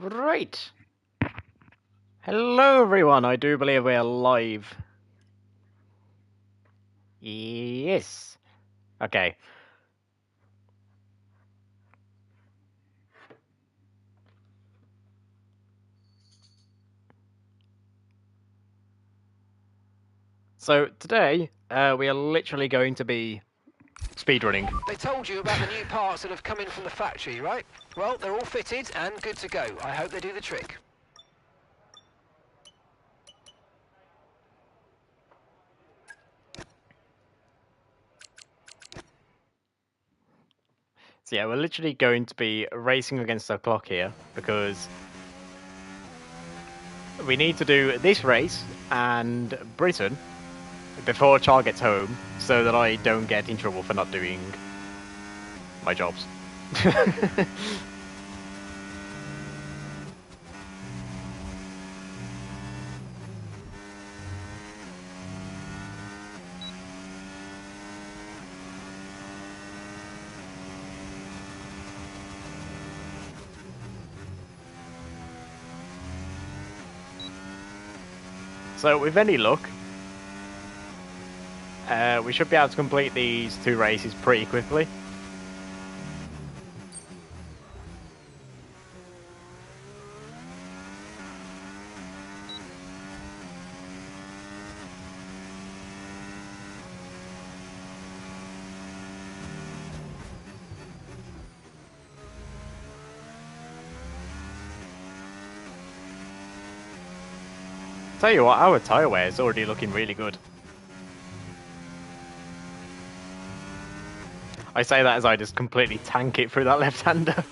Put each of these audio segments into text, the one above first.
Right. Hello, everyone. I do believe we are live. Yes. Okay. So today, we are literally going to be speedrunning. They told you about the new parts that have come in from the factory, right? Well, they're all fitted and good to go. I hope they do the trick. So yeah, we're literally going to be racing against the clock here because we need to do this race and Britain before Char gets home so that I don't get in trouble for not doing my jobs. So with any luck, we should be able to complete these two races pretty quickly. Tell you what, our tyre wear is already looking really good. I say that as I just completely tank it through that left-hander.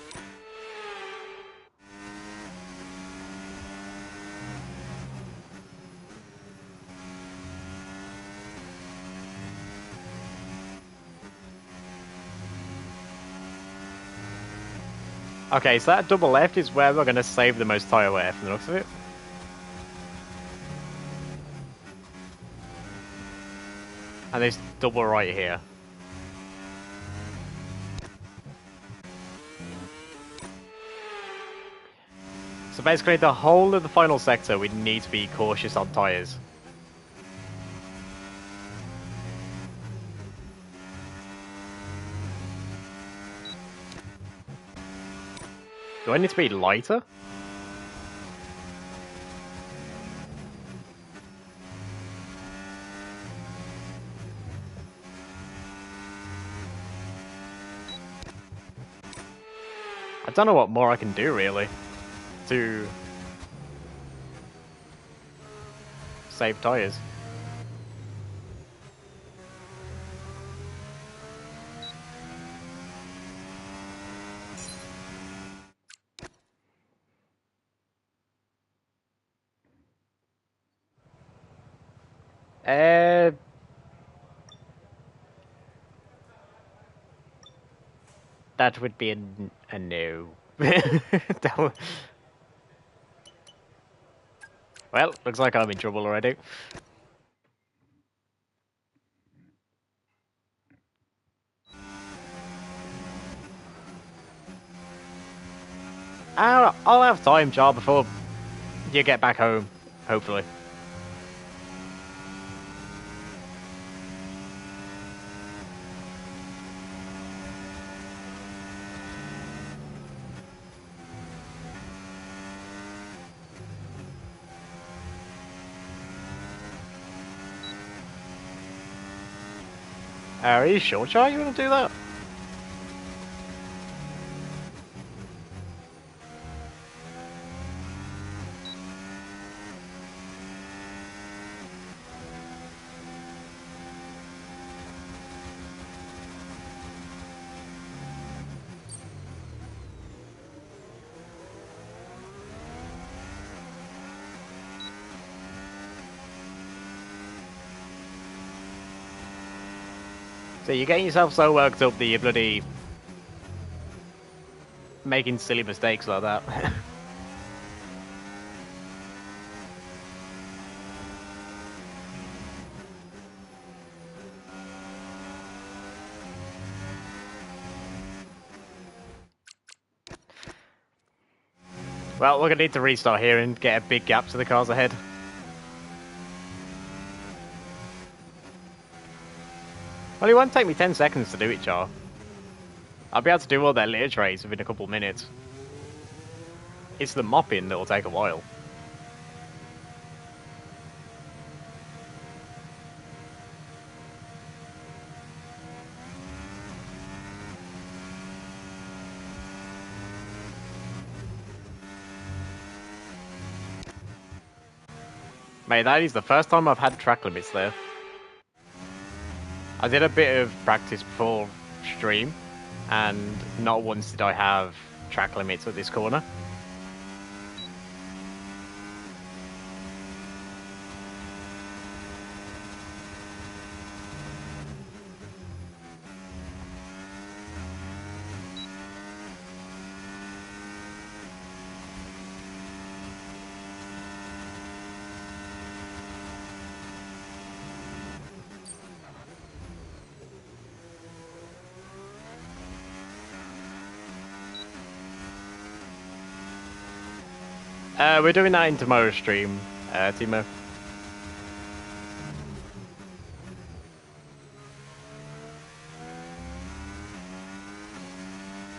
Okay, so that double left is where we're going to save the most tyre wear from the looks of it. And this double right here. So basically the whole of the final sector we need to be cautious on tyres. Do I need to be lighter? I don't know what more I can do really to save tyres. That would be a no. Well, looks like I'm in trouble already. I'll have time, Char, before you get back home, hopefully. Are you sure, Char, you want to do that? So you're getting yourself so worked up that you're bloody making silly mistakes like that. Well, we're going to need to restart here and get a big gap to the cars ahead. Well, it won't take me 10 seconds to do it, Char. I'll be able to do all their litter trays within a couple minutes. It's the mopping that'll take a while. Mate, that is the first time I've had track limits there. I did a bit of practice before stream, and not once did I have track limits at this corner. We're doing that in tomorrow's stream, Timo.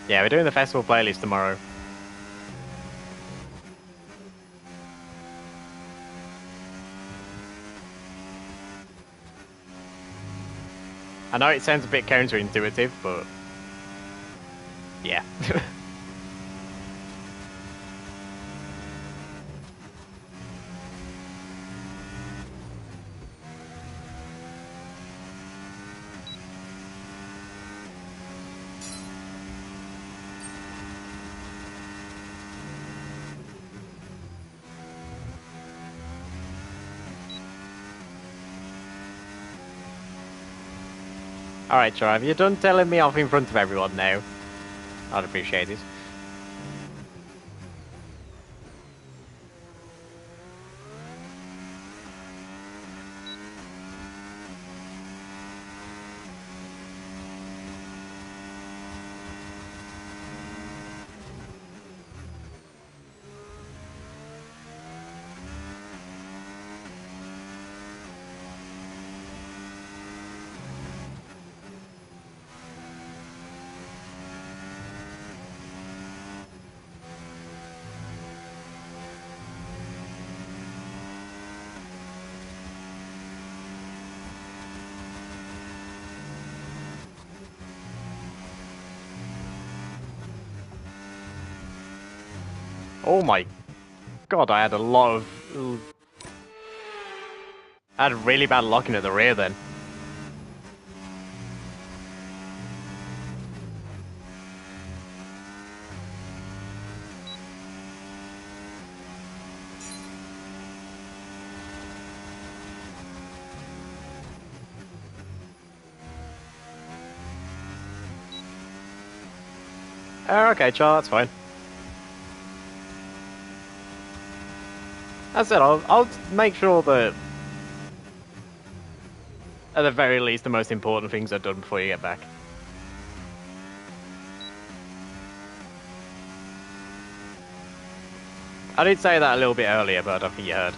Yeah, we're doing the festival playlist tomorrow. I know it sounds a bit counterintuitive, but yeah. Alright, Char, have you done telling me off in front of everyone now? I'd appreciate it. Oh my god, I had a lot of... I had really bad locking at the rear then. Okay, Char, that's fine. That's it, I'll make sure that at the very least the most important things are done before you get back. I did say that a little bit earlier, but I don't think you heard.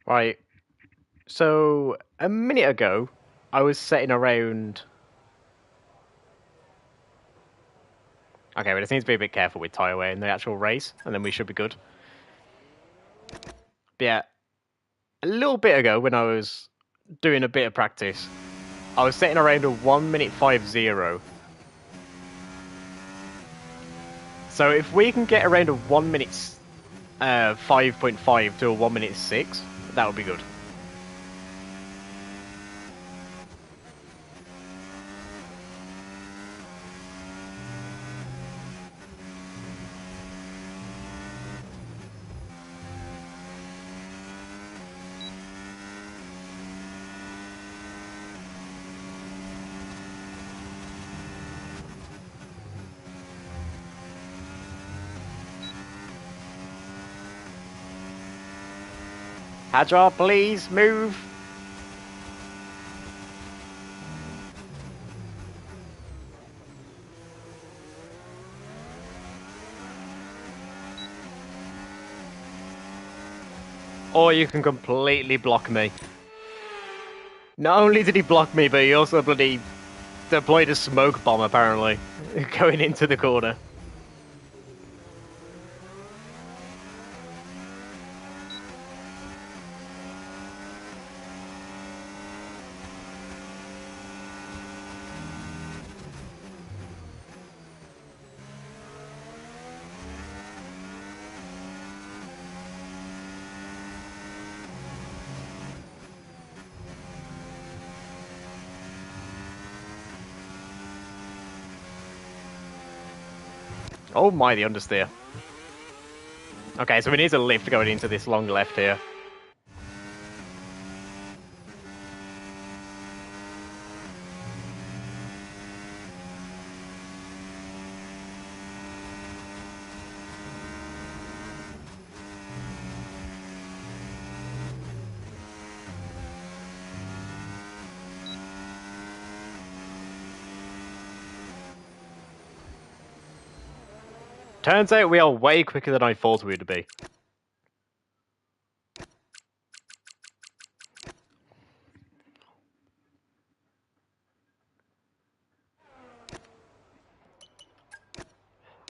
Right, so a minute ago, I was setting around... Okay, we just need to be a bit careful with tyre wear in the actual race, and then we should be good. But yeah, a little bit ago when I was doing a bit of practice. I was setting around a 1:50. So if we can get around a 1 minute 5.5 to a 1:06, that would be good. Hajar, please move. Or you can completely block me. Not only did he block me, but he also bloody deployed a smoke bomb, apparently, going into the corner. Oh my, the understeer. Okay, so we need a lift going into this long left here. Turns out we are way quicker than I thought we would be.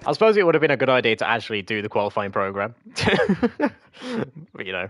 I suppose it would have been a good idea to actually do the qualifying program. But, you know.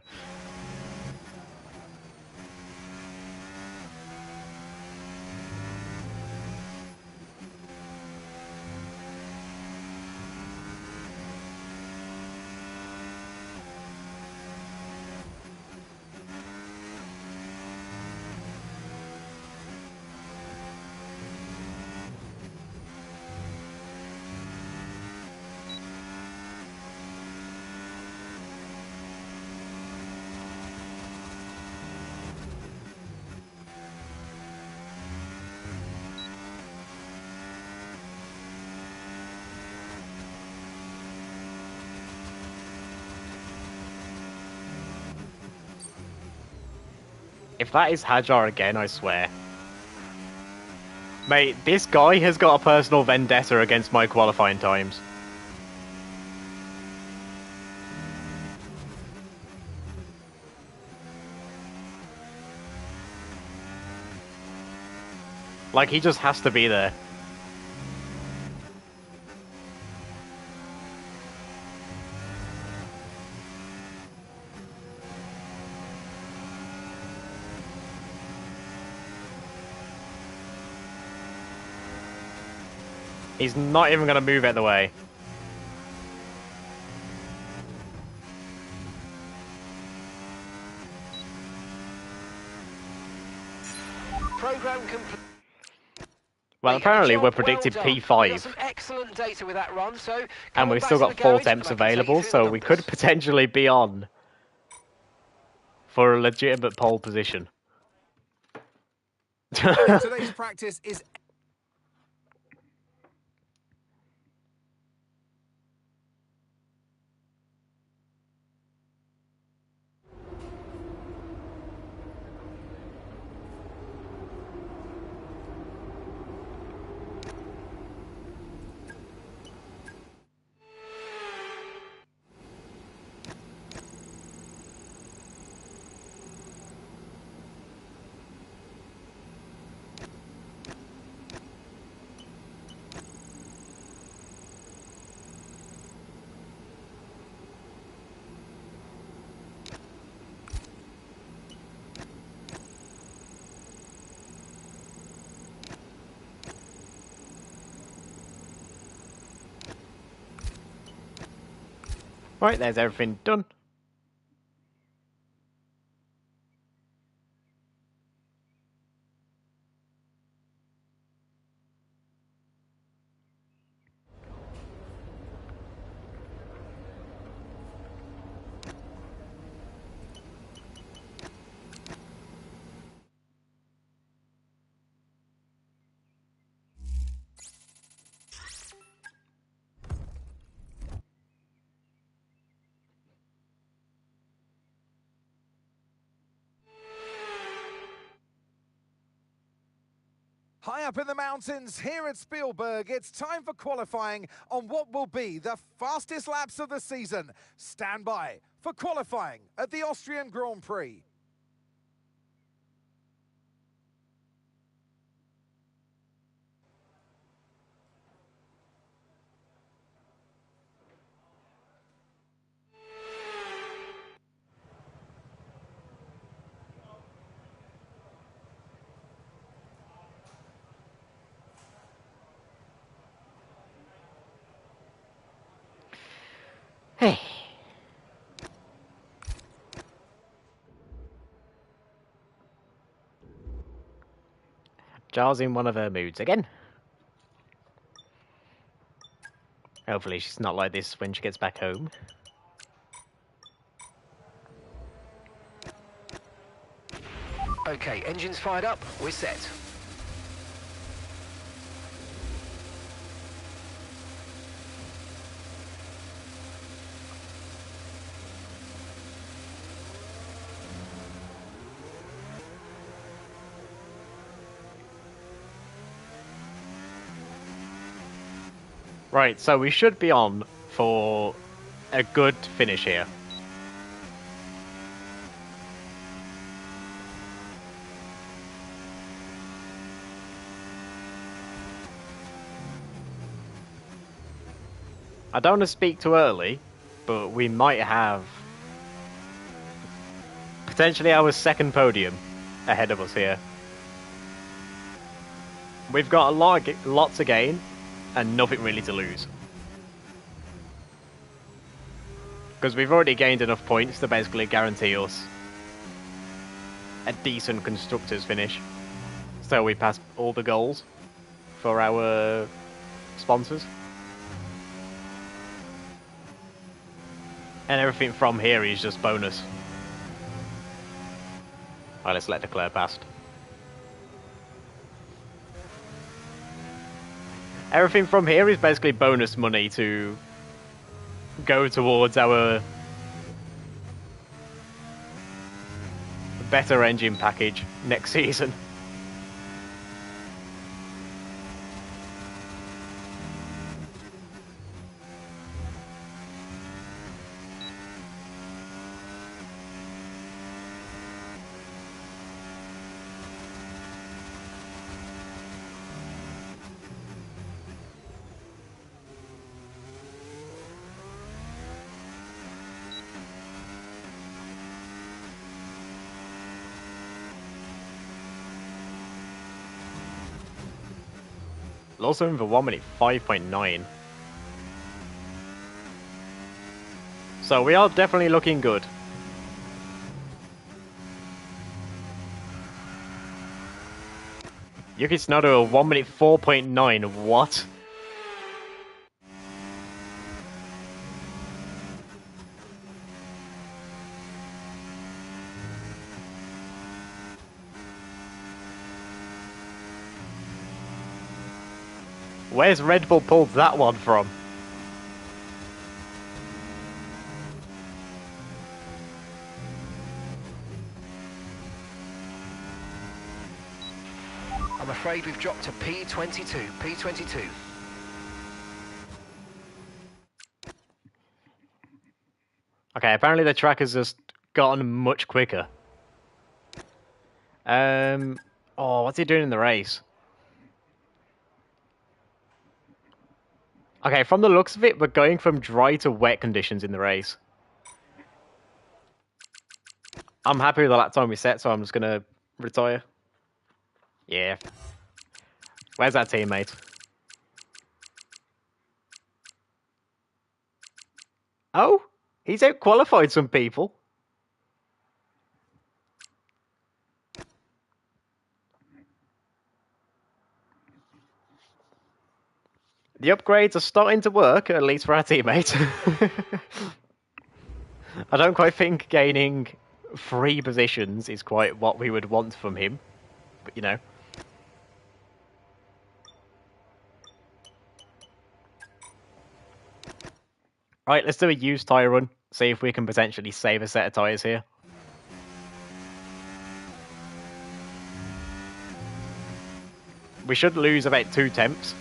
If that is Hajar again, I swear. Mate, this guy has got a personal vendetta against my qualifying times. Like, he just has to be there. He's not even going to move out the way. Program complete. Well, apparently we're predicted P5. Got some excellent data with that run, so And we've still got 4 temps available, so we could potentially be on for a legitimate pole position. Today's practice is Right, there's everything done. High up in the mountains here at Spielberg, it's time for qualifying on what will be the fastest laps of the season. Stand by for qualifying at the Austrian Grand Prix. Hey. Giles in one of her moods again. Hopefully she's not like this when she gets back home. Okay, engines fired up, we're set. Right, so we should be on for a good finish here. I don't want to speak too early, but we might have potentially our second podium ahead of us here. We've got a lot to gain and nothing really to lose. Because we've already gained enough points to basically guarantee us a decent constructors finish. So we passed all the goals for our sponsors. And everything from here is just bonus. Alright, let's let Leclerc past. Everything from here is basically bonus money to go towards our better engine package next season. Also in for 1 minute 5.9. So we are definitely looking good. Yuki Tsunoda a 1 minute 4.9. What? Where's Red Bull pulled that one from? I'm afraid we've dropped to P22. P22. Okay, apparently the track has just gotten much quicker. Oh, what's he doing in the race? Okay, from the looks of it, we're going from dry to wet conditions in the race. I'm happy with the lap time we set, so I'm just gonna retire. Yeah. Where's that teammate? Oh? He's out-qualified some people. The upgrades are starting to work, at least for our teammate. I don't quite think gaining 3 positions is quite what we would want from him. But, you know. Right, let's do a used tyre run. See if we can potentially save a set of tyres here. We should lose about 2 temps.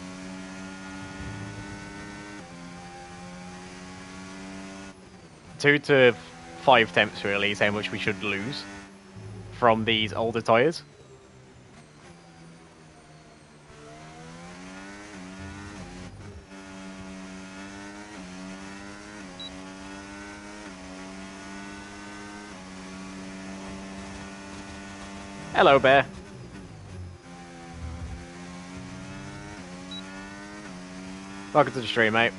Two to 5 temps really is how much we should lose from these older tyres. Hello, Bear. Welcome to the stream, mate.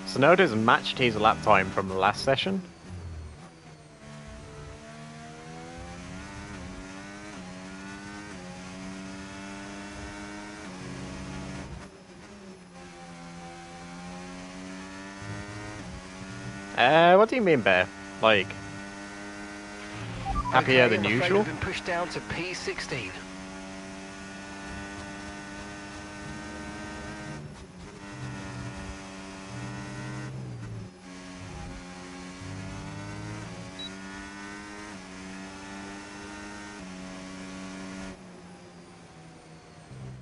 Sonoda's matched his lap time from the last session. What do you mean, Bear? Like, happier than usual? Been pushed down to P16.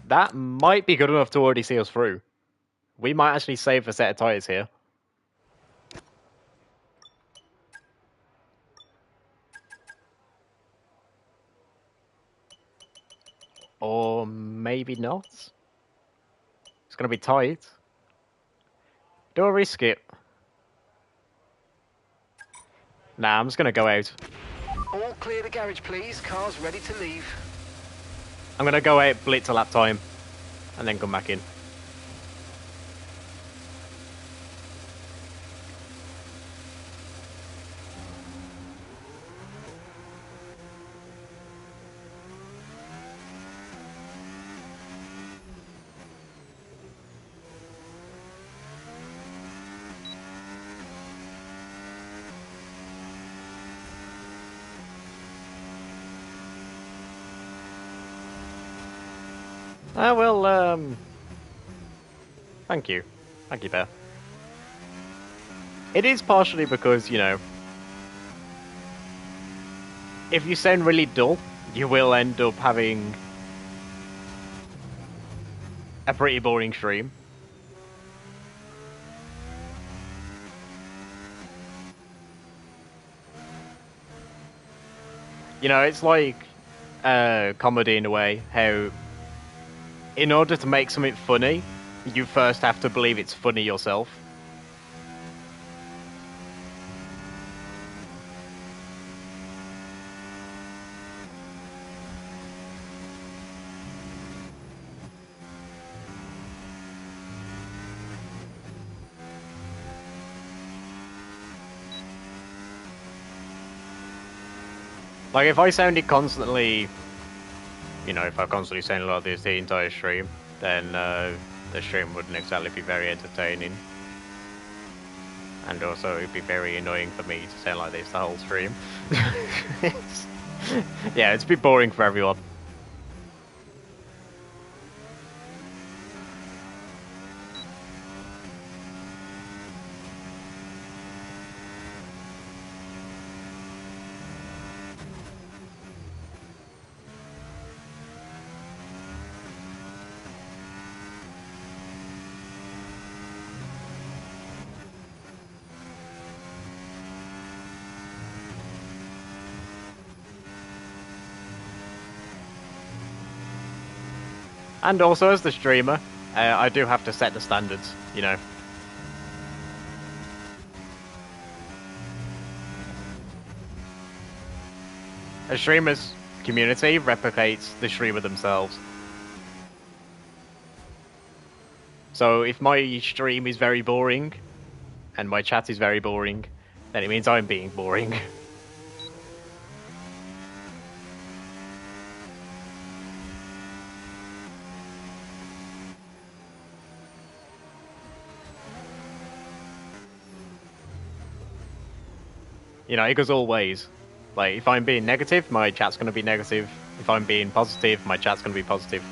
That might be good enough to already see us through. We might actually save a set of tyres here. Or maybe not. It's going to be tight. Don't risk it. Nah, I'm just going to go out. All clear the garage, please. Cars ready to leave. I'm going to go out, blitz a lap time, and then come back in. Thank you. Thank you, Bear. It is partially because, you know, if you sound really dull, you will end up having a pretty boring stream. You know, it's like comedy in a way, how in order to make something funny, you first have to believe it's funny yourself. Like, if I sounded constantly, you know, if I constantly sounded like this the entire stream, then the stream wouldn't exactly be very entertaining. And also, it'd be very annoying for me to sound like this the whole stream. Yeah, it's a bit boring for everyone. And also, as the streamer, I do have to set the standards, you know. A streamer's community replicates the streamer themselves. So if my stream is very boring, and my chat is very boring, then it means I'm being boring. You know, it goes all ways. Like, if I'm being negative, my chat's gonna be negative. If I'm being positive, my chat's gonna be positive.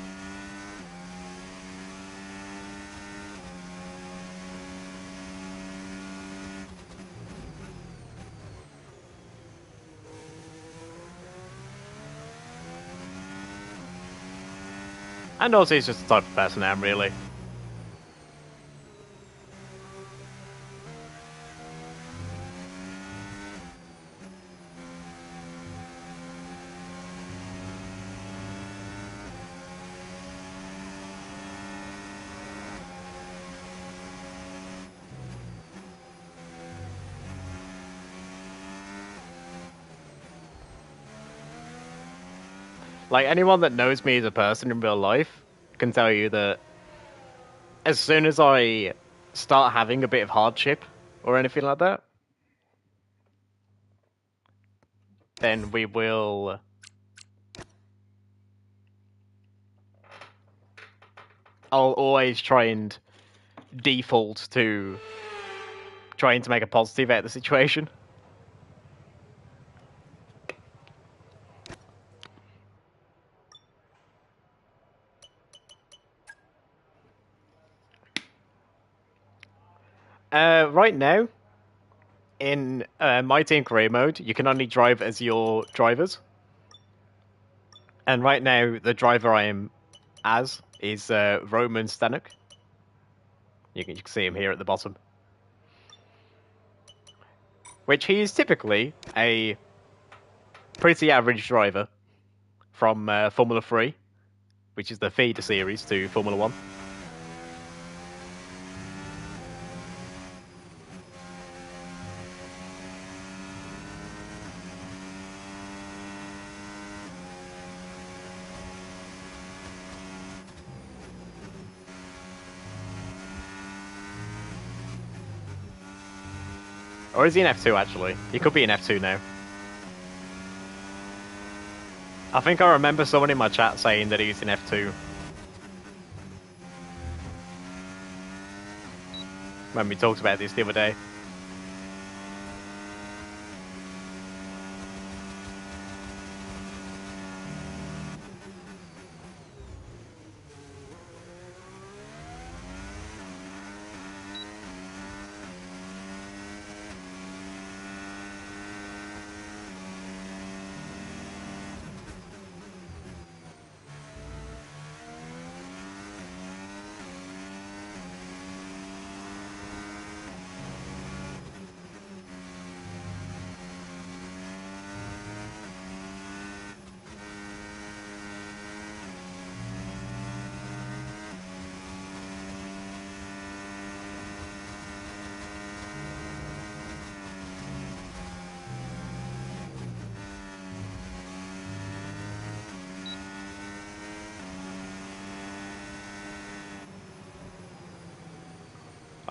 And also, it's just the type of person I am, really. Like, anyone that knows me as a person in real life can tell you that as soon as I start having a bit of hardship or anything like that, then we will... I'll always try and default to trying to make a positive out of the situation. Right now, in my team career mode, you can only drive as your drivers. And right now, the driver I am as is Roman Stanuk. You can see him here at the bottom. Which he is typically a pretty average driver from Formula 3, which is the feeder series to Formula 1. Or is he in F2, actually? He could be in F2 now. I think I remember someone in my chat saying that he's in F2. When we talked about this the other day.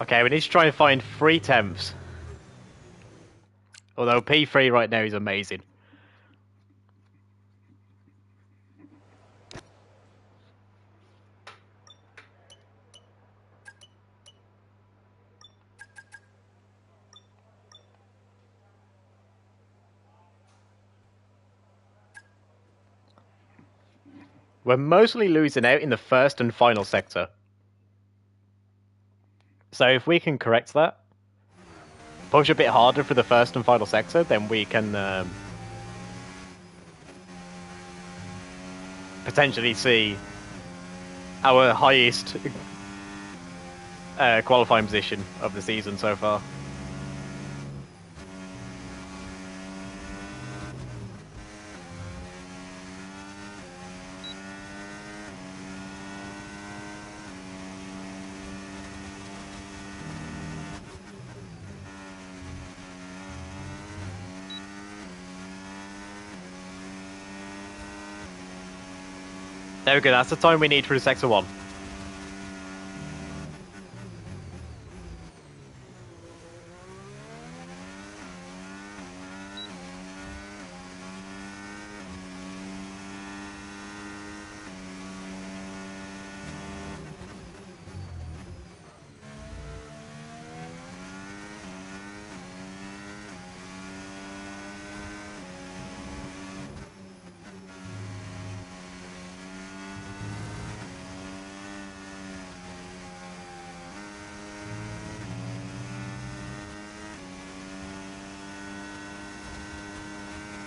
Okay, we need to try and find 3/10. Although P3 right now is amazing. We're mostly losing out in the first and final sector. So if we can correct that, push a bit harder for the first and final sector, then we can potentially see our highest qualifying position of the season so far. There we go, that's the time we need for the sector 1.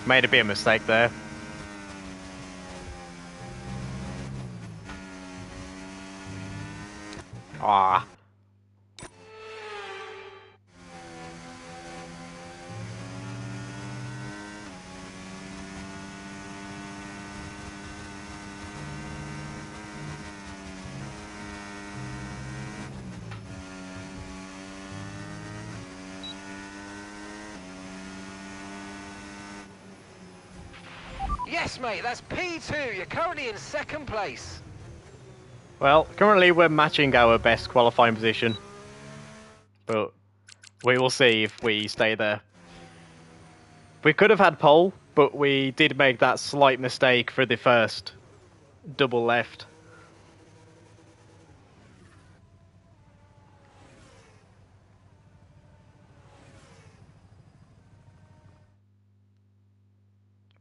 Made a bit of mistake there. Ah. Yes, mate, that's P2. You're currently in 2nd place. Well, currently we're matching our best qualifying position. But we will see if we stay there. We could have had pole, but we did make that slight mistake for the first double left.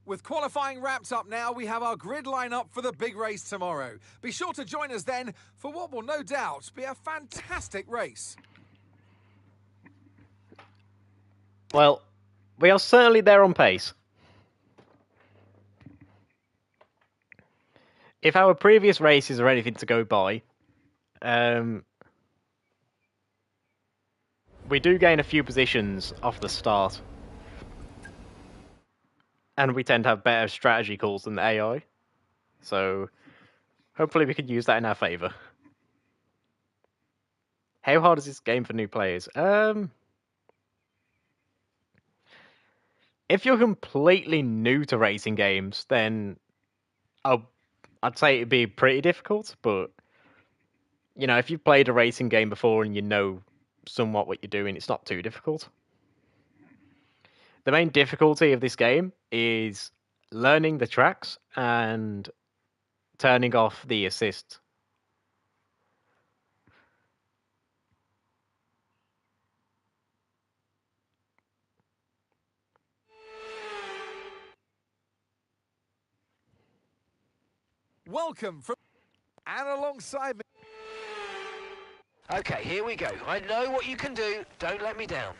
With qualifying wrapped up now, we have our grid lineup for the big race tomorrow. Be sure to join us then for what will no doubt be a fantastic race. Well, we are certainly there on pace. If our previous races are anything to go by, we do gain a few positions off the start. And we tend to have better strategy calls than the AI. So, hopefully we can use that in our favour. How hard is this game for new players? If you're completely new to racing games, then I'd say it'd be pretty difficult, but you know, if you've played a racing game before and you know somewhat what you're doing, it's not too difficult. The main difficulty of this game is learning the tracks and turning off the assist. Welcome from and alongside me. Okay, here we go. I know what you can do. Don't let me down.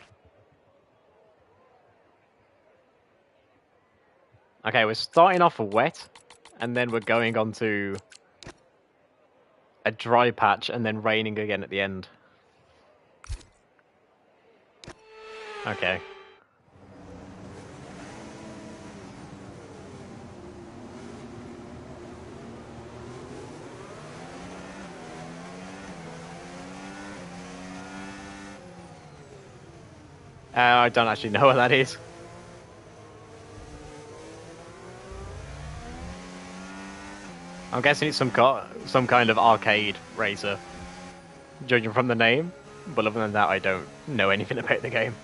Okay, we're starting off wet, and then we're going on to a dry patch, and then raining again at the end. Okay. I don't actually know what that is. I'm guessing it's some kind of arcade racer, judging from the name. But other than that, I don't know anything about the game.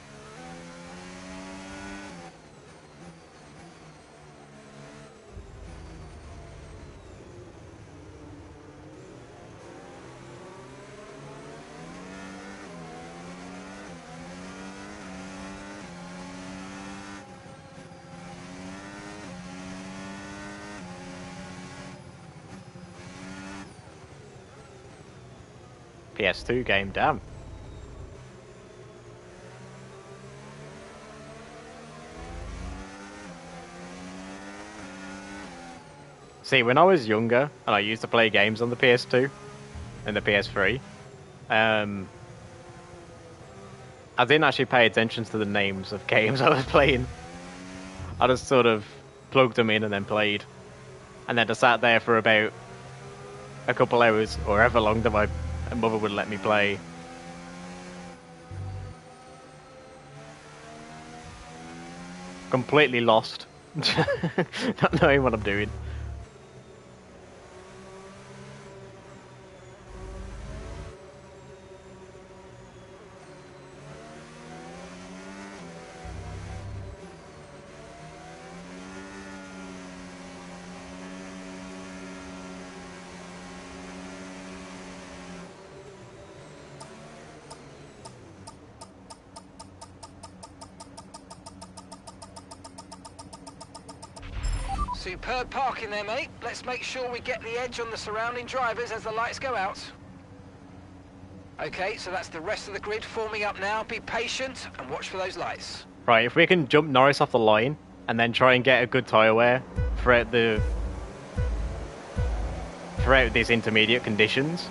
PS2 game, damn. See, when I was younger, and I used to play games on the PS2 and the PS3, I didn't actually pay attention to the names of games I was playing. I just sort of plugged them in and then played. And then I sat there for about a couple hours, or however long that my mother would let me play. Completely lost. Not knowing what I'm doing. Superb parking there, mate. Let's make sure we get the edge on the surrounding drivers as the lights go out. Okay, so that's the rest of the grid forming up now. Be patient and watch for those lights. Right, if we can jump Norris off the line and then try and get a good tyre wear throughout these intermediate conditions.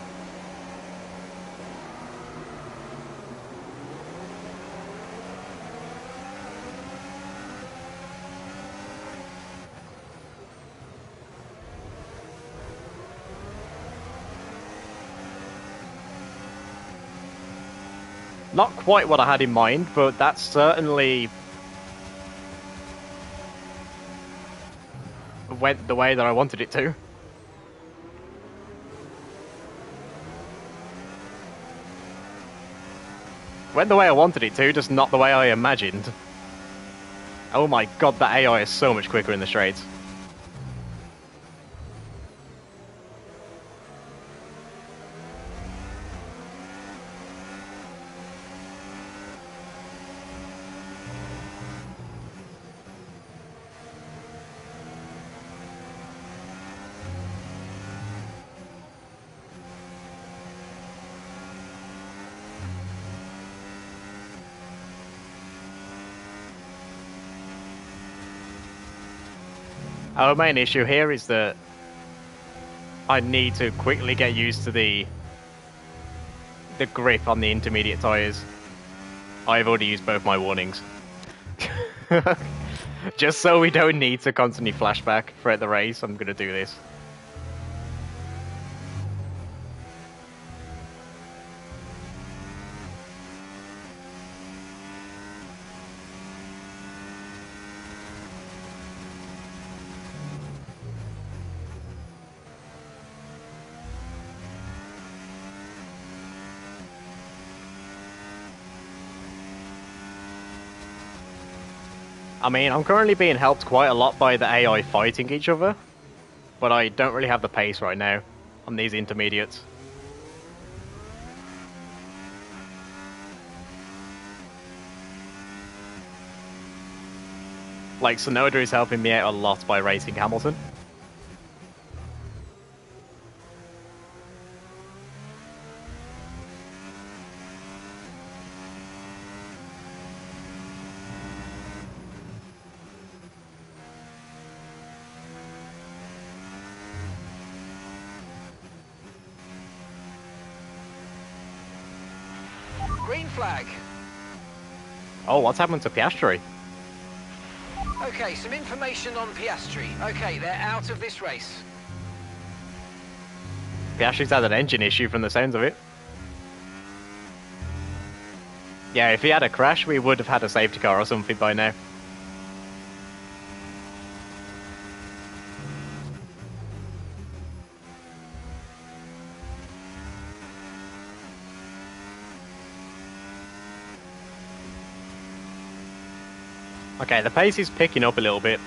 Not quite what I had in mind, but that's certainly went the way that I wanted it to. Went the way I wanted it to, just not the way I imagined. Oh my god, that AI is so much quicker in the straights. Our main issue here is that I need to quickly get used to the grip on the intermediate tyres. I've already used both my warnings. Just so we don't need to constantly flashback throughout the race, I'm going to do this. I mean, I'm currently being helped quite a lot by the AI fighting each other, but I don't really have the pace right now on these intermediates. Like, Sonoda is helping me out a lot by racing Hamilton. Green flag. Oh, what's happened to Piastri? Okay, some information on Piastri. Okay, they're out of this race. Piastri's had an engine issue from the sounds of it. Yeah, if he had a crash, we would have had a safety car or something by now. Okay, the pace is picking up a little bit.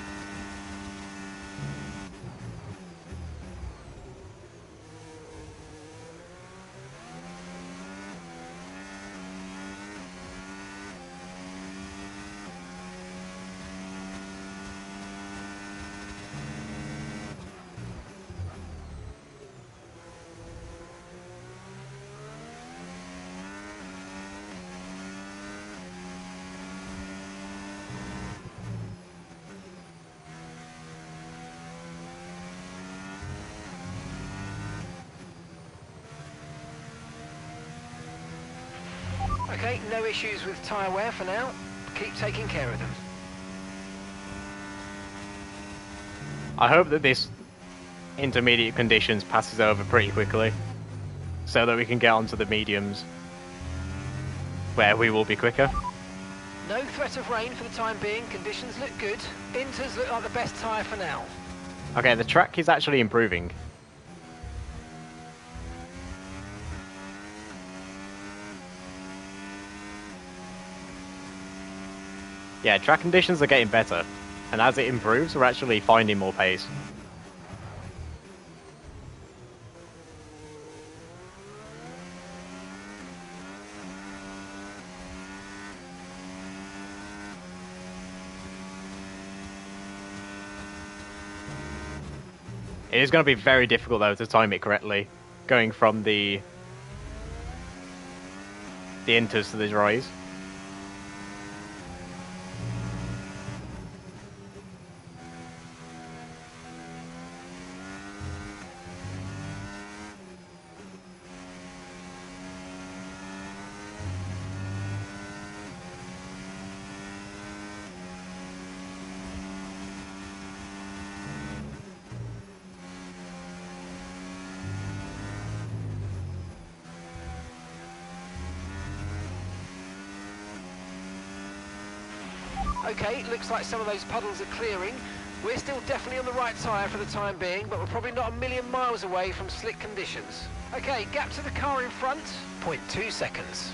Okay, no issues with tyre wear for now. Keep taking care of them. I hope that this intermediate conditions passes over pretty quickly, so that we can get onto the mediums, where we will be quicker. No threat of rain for the time being. Conditions look good. Inters look like the best tyre for now. Okay, the track is actually improving. Yeah, track conditions are getting better, and as it improves, we're actually finding more pace. It is going to be very difficult, though, to time it correctly, going from the inters to the dries. Okay, looks like some of those puddles are clearing. We're still definitely on the right tyre for the time being, but we're probably not a million miles away from slick conditions. Okay, gap to the car in front, 0.2 seconds.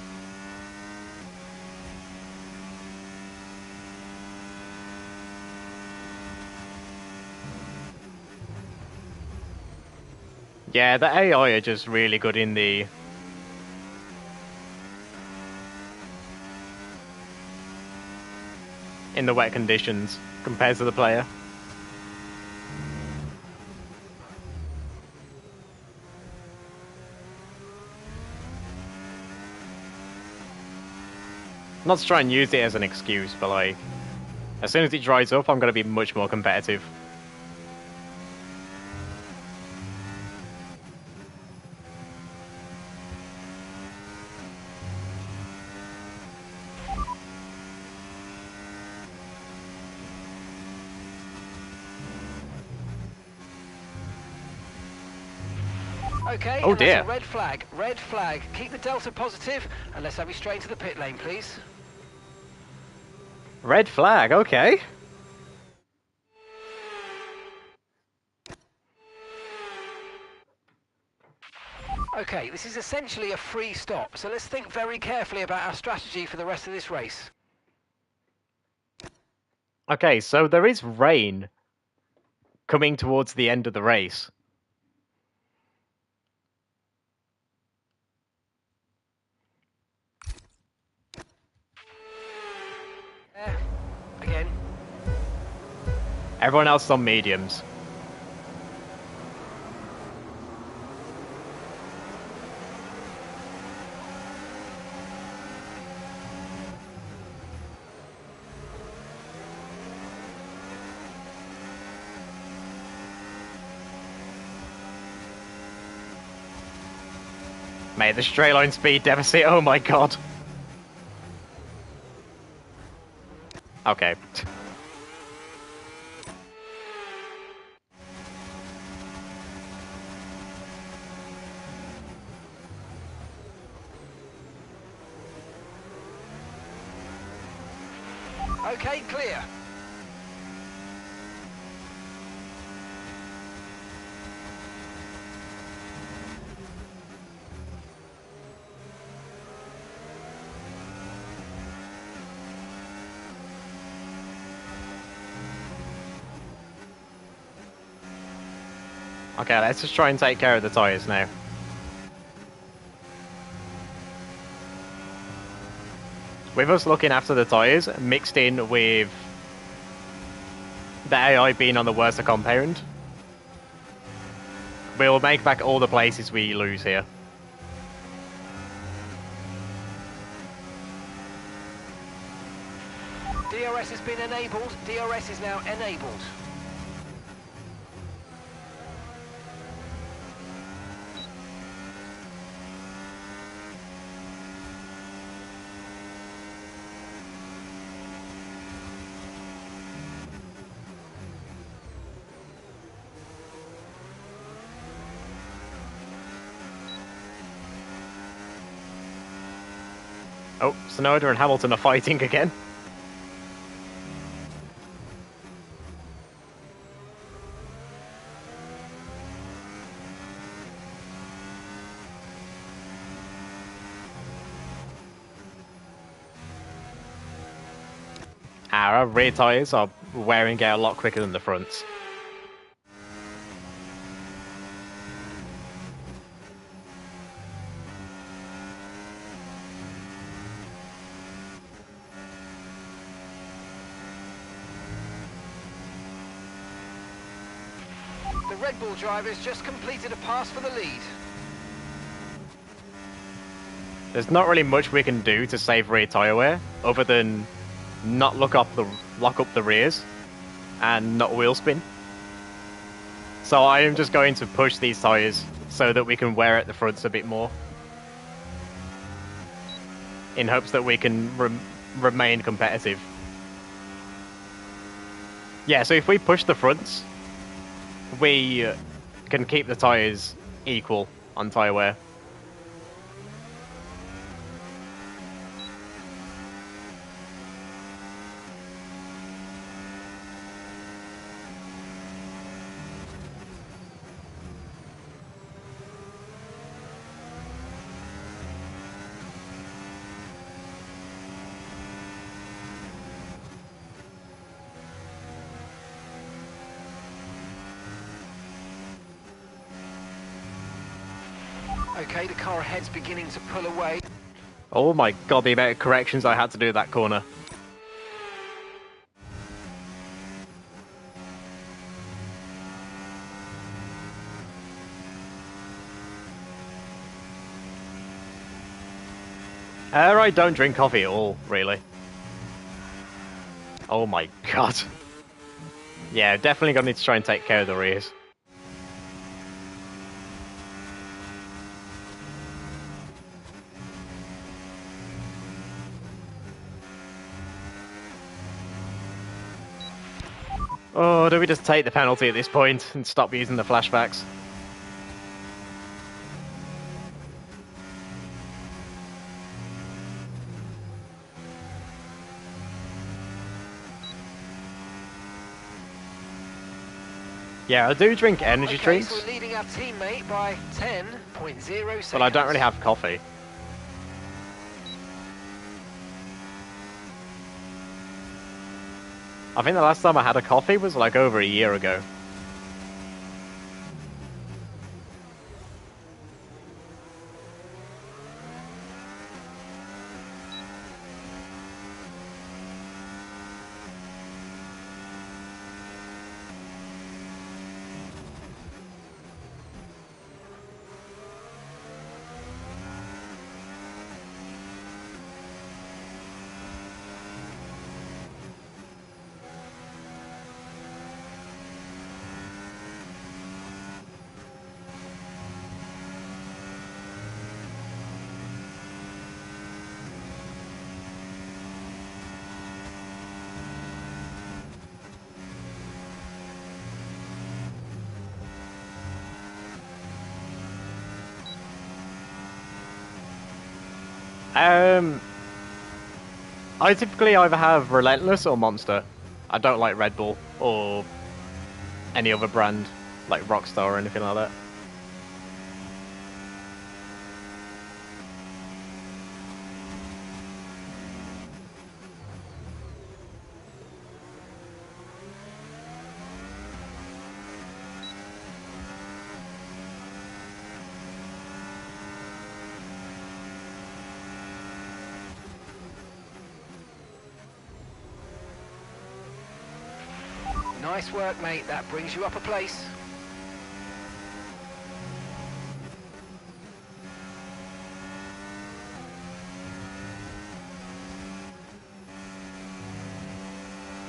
Yeah, the AI are just really good in the wet conditions compared to the player. Not to try and use it as an excuse, but like, as soon as it dries up, I'm going to be much more competitive. Okay, oh and dear. That's a red flag. Red flag. Keep the delta positive, and let's have you straight into the pit lane, please. Red flag, okay. Okay, this is essentially a free stop, so let's think very carefully about our strategy for the rest of this race. Okay, so there is rain coming towards the end of the race. Again. Everyone else is on mediums. Mate, the straight line speed deficit, oh my god. Okay. Okay, clear. Okay, let's just try and take care of the tyres now. With us looking after the tyres, mixed in with the AI being on the worst compound, we'll make back all the places we lose here. DRS has been enabled. DRS is now enabled. Oh, Tsunoda and Hamilton are fighting again. Our rear tyres are wearing out a lot quicker than the fronts. The the Red Bull drivers just completed a pass for the lead. There's not really much we can do to save rear tyre wear, other than not lock up the rears and not wheel spin. So I am just going to push these tyres so that we can wear at the fronts a bit more, in hopes that we can remain competitive. Yeah, so if we push the fronts, we can keep the tyres equal on tyre wear. Okay, the car ahead's beginning to pull away. Oh my god, the amount of corrections I had to do that corner. I don't drink coffee at all, really. Oh my god. Yeah, definitely gonna need to try and take care of the rears. Oh, do we just take the penalty at this point and stop using the flashbacks? Yeah, I do drink energy drinks, so we're leading our teammate by 10.0 seconds. but I don't really have coffee. I think the last time I had a coffee was like over a year ago. I typically either have Relentless or Monster. I don't like Red Bull or any other brand, like Rockstar or anything like that. Nice work, mate. That brings you up a place.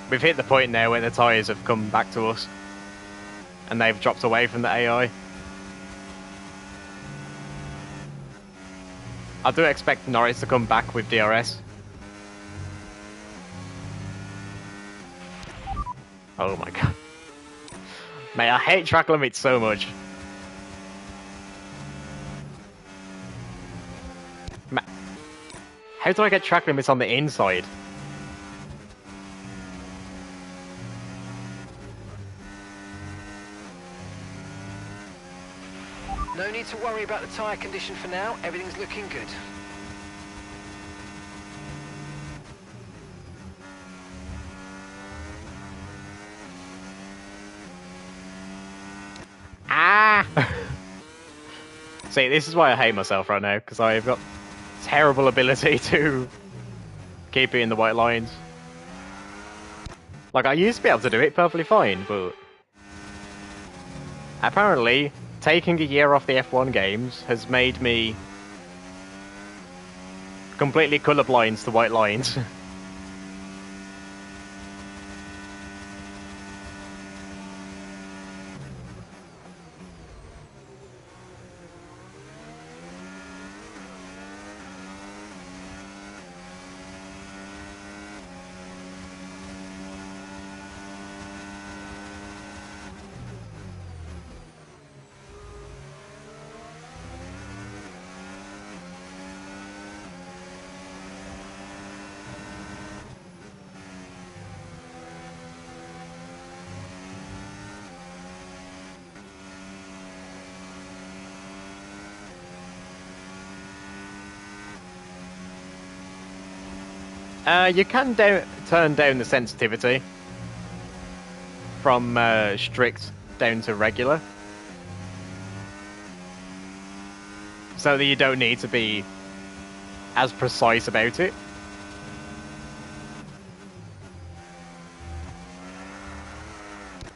We've hit the point now where the tyres have come back to us and they've dropped away from the AI. I do expect Norris to come back with DRS. Oh my god. Mate, I hate track limits so much. How do I get track limits on the inside? No need to worry about the tyre condition for now. Everything's looking good. See, this is why I hate myself right now, because I've got terrible ability to keep it in the white lines. Like, I used to be able to do it perfectly fine, but Apparently, taking a year off the F1 games has made me completely colourblind to white lines. You can turn down the sensitivity from strict down to regular, so that you don't need to be as precise about it.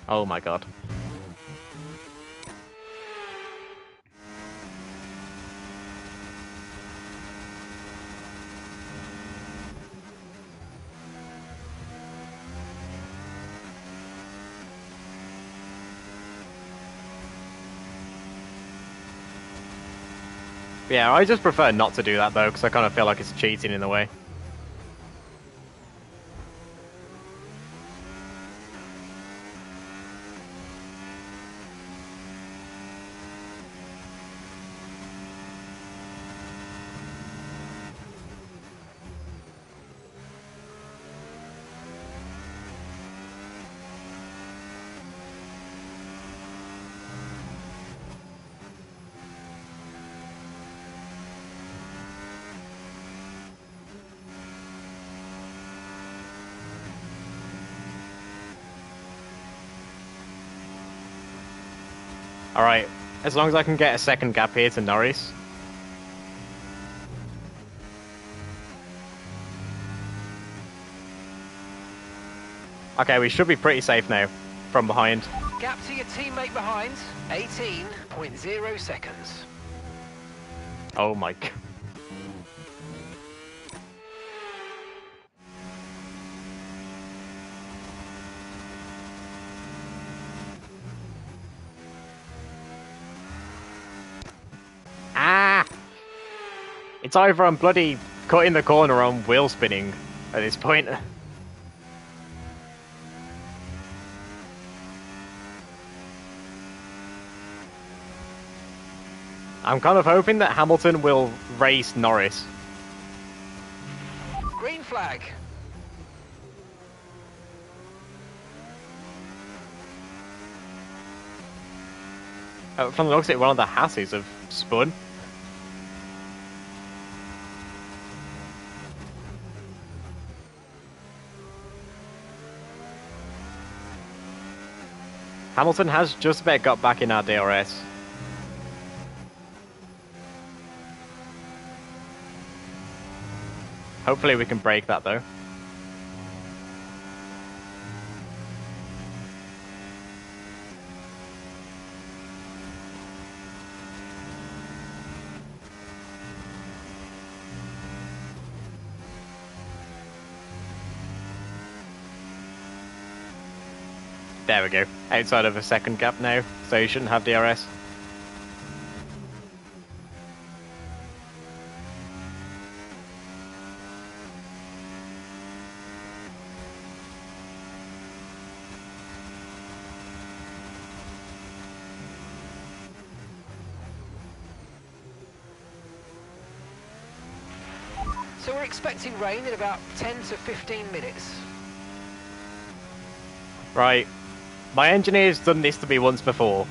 Oh my god. Yeah, I just prefer not to do that though, because I kind of feel like it's cheating in a way. Alright, as long as I can get a second gap here to Norris. Okay, we should be pretty safe now, from behind. Gap to your teammate behind, 18.0 seconds. Oh my god. Ah! It's either I'm bloody cutting the corner or I'm wheel spinning at this point. I'm kind of hoping that Hamilton will race Norris. Green flag. From the looks of it, one of the Hasses have spun. Hamilton has just about got back in our DRS. Hopefully we can break that though. There we go. Outside of a second gap now, so you shouldn't have DRS. So we're expecting rain in about 10 to 15 minutes. Right. My engineer's done this to me once before,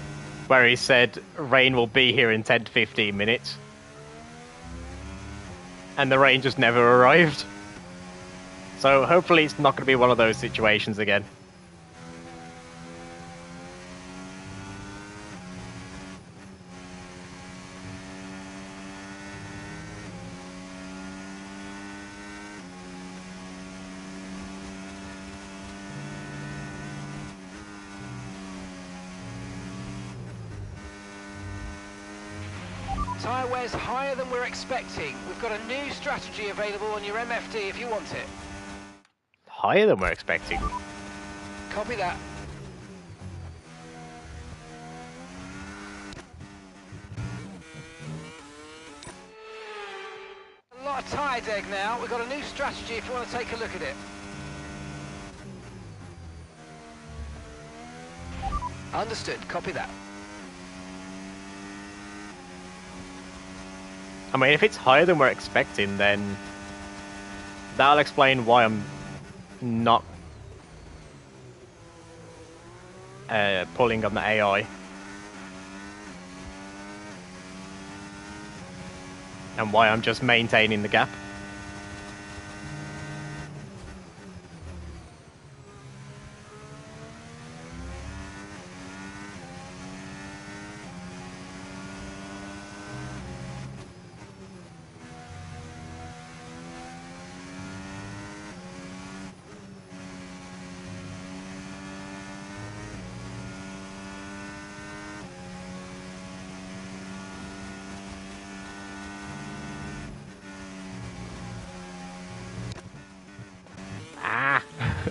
where he said rain will be here in 10 to 15 minutes. And the rain just never arrived. So hopefully it's not going to be one of those situations again. tyre wear's higher than we're expecting. We've got a new strategy available on your MFD if you want it. Higher than we're expecting. Copy that. A lot of tyre deg now. We've got a new strategy if you want to take a look at it. Understood. Copy that. I mean, if it's higher than we're expecting, then that'll explain why I'm not pulling on the AI. And why I'm just maintaining the gap.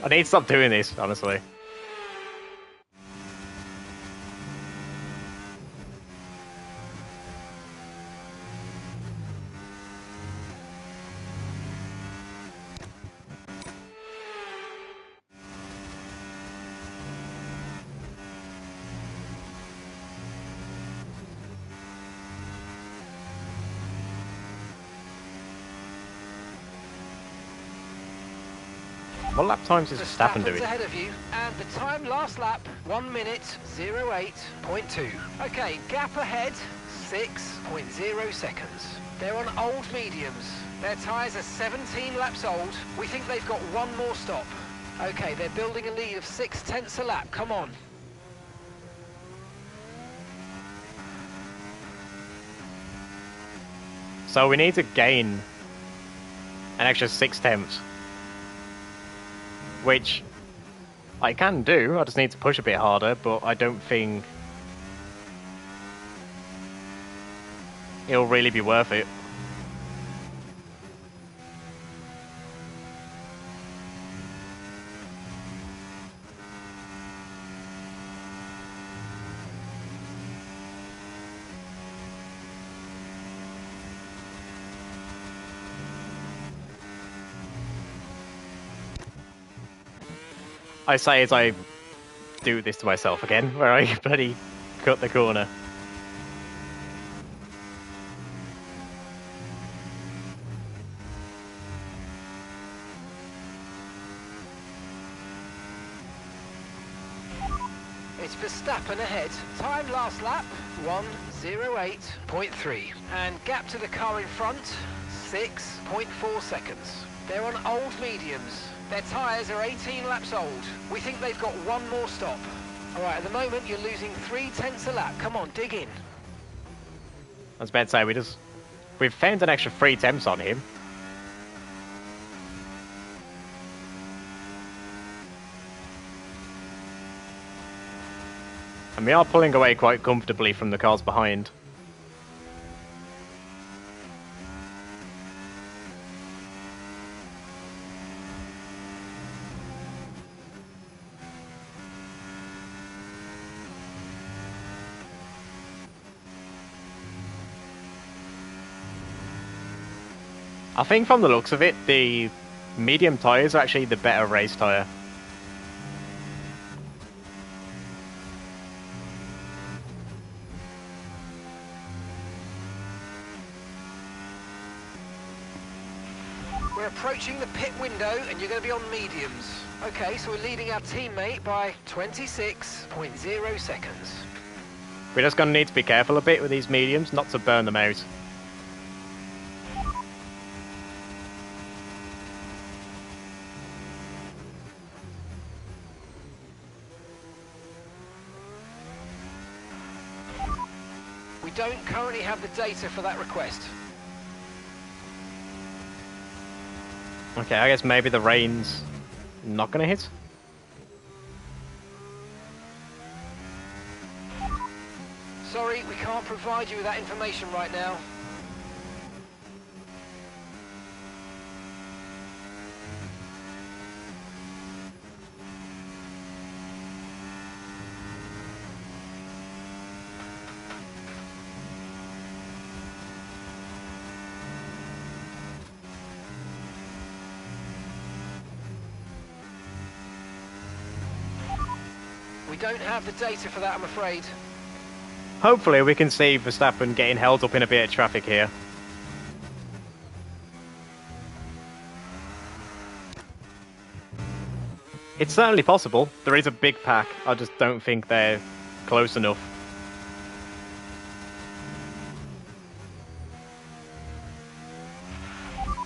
I need to stop doing this, honestly. What lap times is Verstappen doing? Ahead of you, and the time last lap, 1 minute 08.2. Okay, gap ahead, 6.0 seconds. They're on old mediums. Their tyres are 17 laps old. We think they've got one more stop. Okay, they're building a lead of 0.6 a lap. Come on. So we need to gain an extra 0.6. Which I can do, I just need to push a bit harder, but I don't think it'll really be worth it. I say as I do this to myself again, where I bloody cut the corner. It's Verstappen ahead. Time last lap, 1:08.3. And gap to the car in front, 6.4 seconds. They're on old mediums. Their tyres are 18 laps old. We think they've got one more stop. All right, at the moment, you're losing 0.3 a lap. Come on, dig in. I was about to say, we've found an extra 0.3 on him. And we are pulling away quite comfortably from the cars behind. I think from the looks of it, the medium tyres are actually the better race tyre. We're approaching the pit window and you're going to be on mediums. Okay, so we're leading our teammate by 26.0 seconds. We're just going to need to be careful a bit with these mediums, not to burn them out. We don't currently have the data for that request. Okay, I guess maybe the rain's not going to hit. Sorry, we can't provide you with that information right now. We don't have the data for that, I'm afraid. Hopefully we can see Verstappen getting held up in a bit of traffic here. It's certainly possible. There is a big pack. I just don't think they're close enough.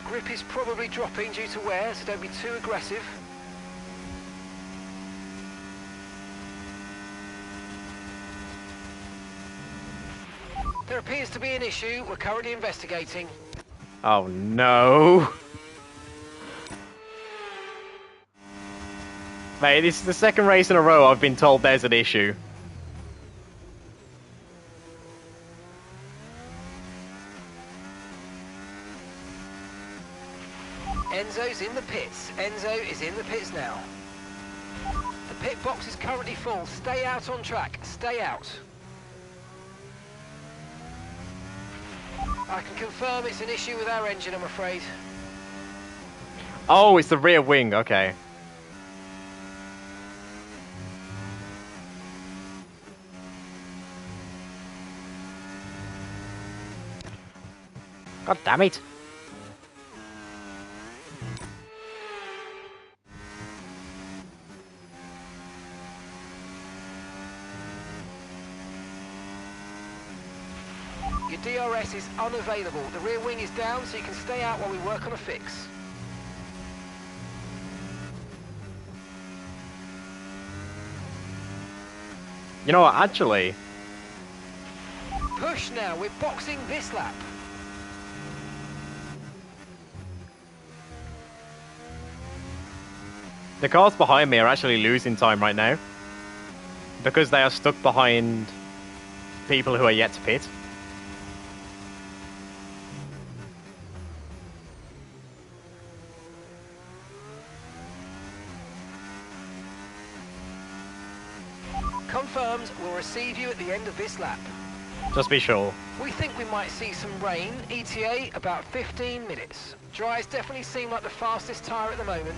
Grip is probably dropping due to wear, so don't be too aggressive. There appears to be an issue. We're currently investigating. Oh no. Mate, this is the second race in a row I've been told there's an issue. Enzo's in the pits. Enzo is in the pits now. The pit box is currently full. Stay out on track. Stay out. I can confirm it's an issue with our engine, I'm afraid. Oh, it's the rear wing, okay. God damn it. Your DRS is unavailable. The rear wing is down, so you can stay out while we work on a fix. You know what, actually... Push now, we're boxing this lap. The cars behind me are actually losing time right now. Because they are stuck behind people who are yet to pit. Confirmed, we'll receive you at the end of this lap. Just be sure. We think we might see some rain. ETA about 15 minutes. Dries definitely seem like the fastest tyre at the moment.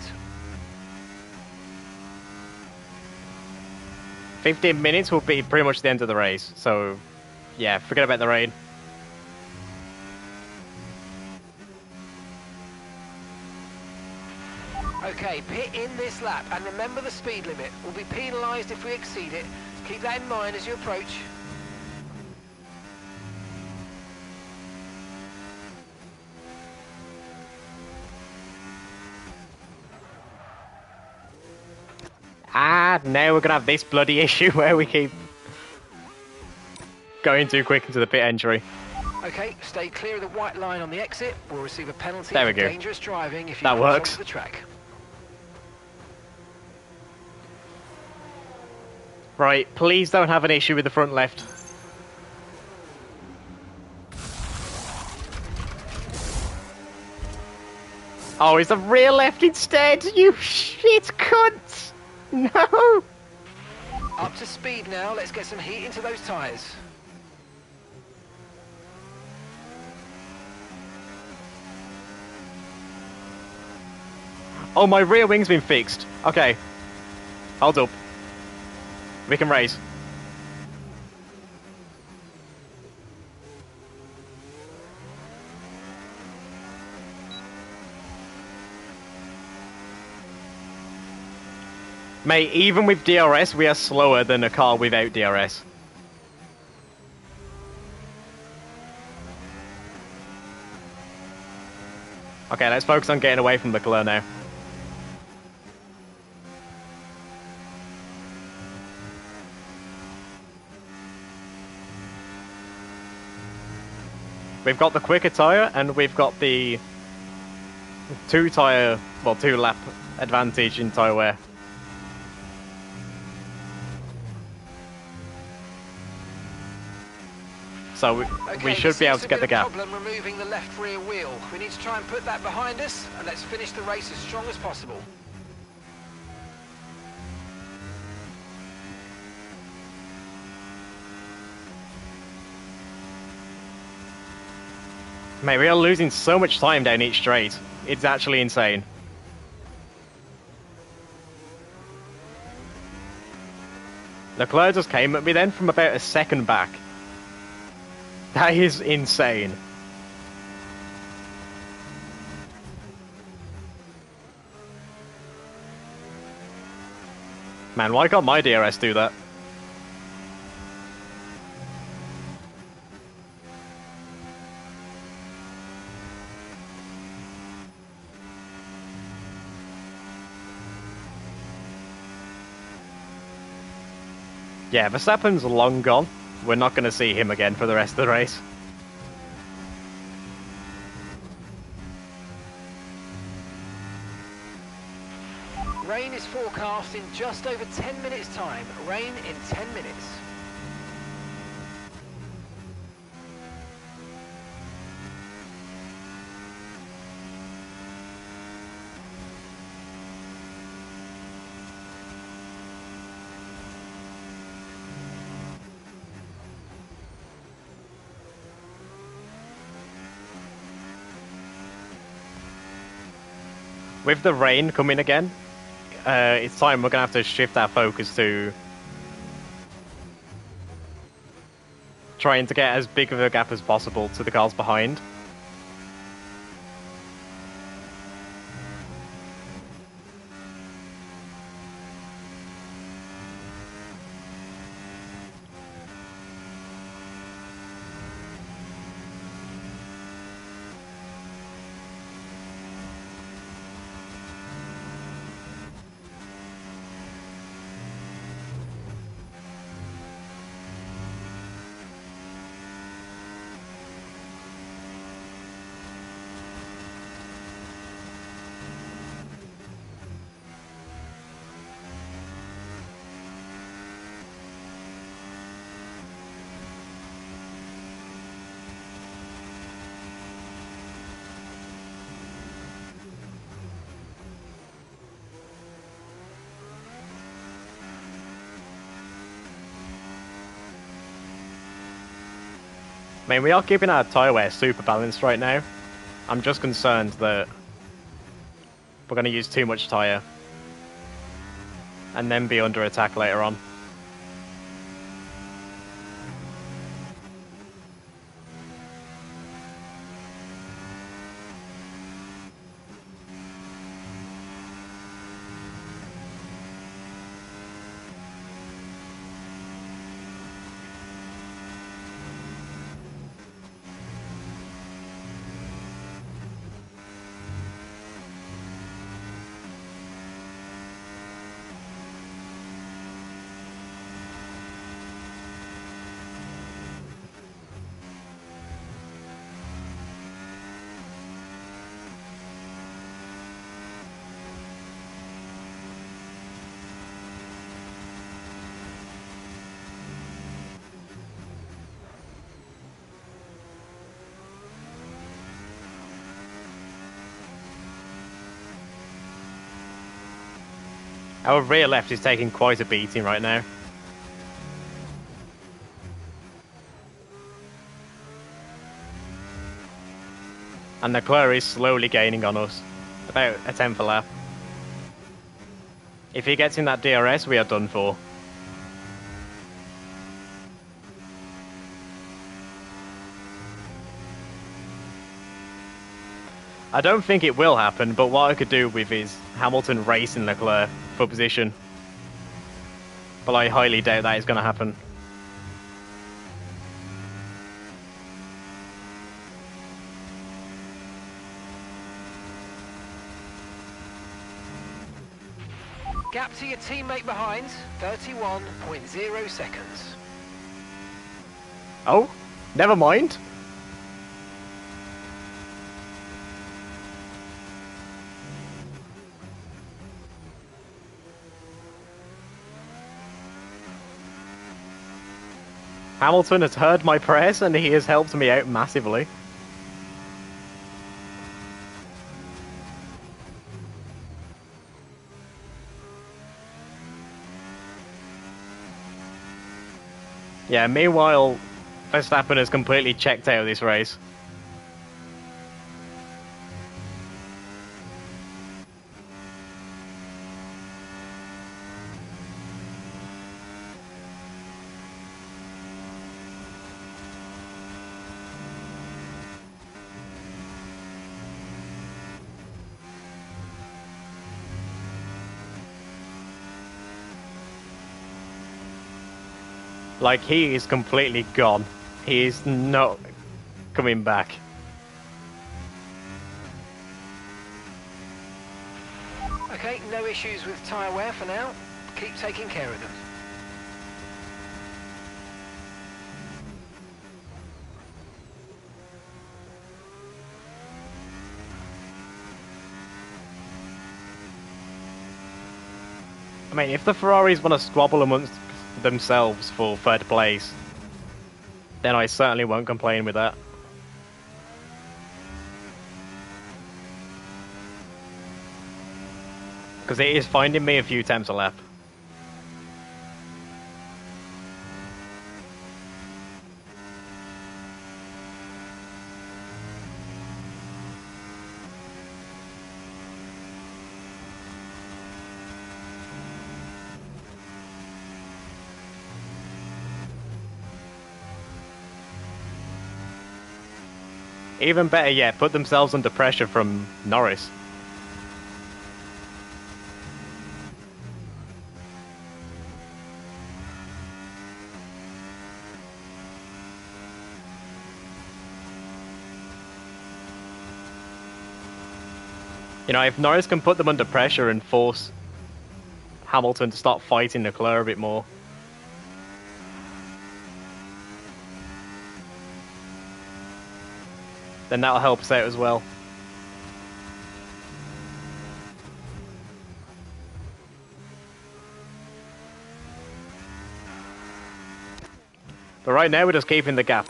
15 minutes will be pretty much the end of the race, so yeah, forget about the rain. Okay, pit in this lap, and remember the speed limit. We'll be penalised if we exceed it. Keep that in mind as you approach. Ah, now we're gonna have this bloody issue where we keep going too quick into the pit entry. Okay, stay clear of the white line on the exit. We'll receive a penalty There we for go. dangerous driving if you That cross works. onto the track. Right, please don't have an issue with the front left. Oh, it's the rear left instead, you shit cunt! No! Up to speed now. Let's get some heat into those tyres. Oh, my rear wing's been fixed. Okay. Hold up. We can race. Mate, even with DRS, we are slower than a car without DRS. Okay, let's focus on getting away from Leclerc now. We've got the quicker tyre, and we've got the two lap advantage in tyre wear. So we Okay, should be able to get the gap. Problem removing the left rear wheel. We need to try and put that behind us, and let's finish the race as strong as possible. Mate, we are losing so much time down each straight. It's actually insane. Leclerc just came at me then from about a second back. That is insane. Man, why can't my DRS do that? Yeah, Verstappen's long gone. We're not going to see him again for the rest of the race. Rain is forecast in just over 10 minutes' time. Rain in 10 minutes. With the rain coming again, it's time we're going to have to shift our focus to trying to get as big of a gap as possible to the cars behind. I mean, we are keeping our tyre wear super balanced right now. I'm just concerned that we're going to use too much tyre and then be under attack later on. Our rear left is taking quite a beating right now. And Leclerc is slowly gaining on us. About a tenth a lap. If he gets in that DRS, we are done for. I don't think it will happen, but what I could do with is Hamilton racing Leclerc for position. But I highly doubt that is going to happen. Gap to your teammate behind, 31.0 seconds. Oh, never mind. Hamilton has heard my prayers and he has helped me out massively. Yeah, meanwhile, Verstappen has completely checked out of this race. Like, he is completely gone. He is not coming back. Okay, no issues with tyre wear for now. Keep taking care of them. I mean, if the Ferraris want to squabble amongst themselves for third place, then I certainly won't complain with that. Because it is finding me a few times a lap. Even better yet, put themselves under pressure from Norris. You know, if Norris can put them under pressure and force Hamilton to start fighting Leclerc a bit more. Then that'll help us out as well. But right now we're just keeping the gap.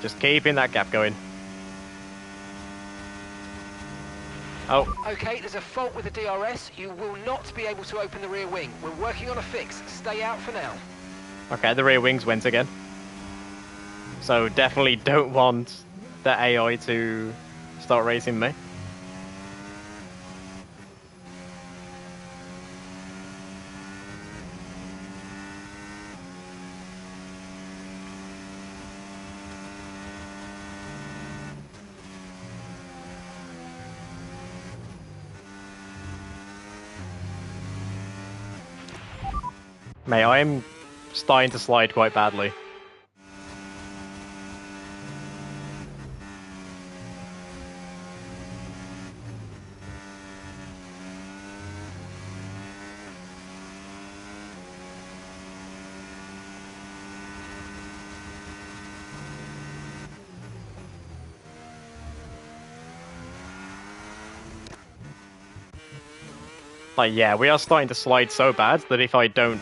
Just keeping that gap going. Oh. Okay, there's a fault with the DRS. You will not be able to open the rear wing. We're working on a fix. Stay out for now. Okay, the rear wings went again. So definitely don't want the AI to start racing me. Mate, I am starting to slide quite badly. Like, yeah, we are starting to slide so bad that if I don't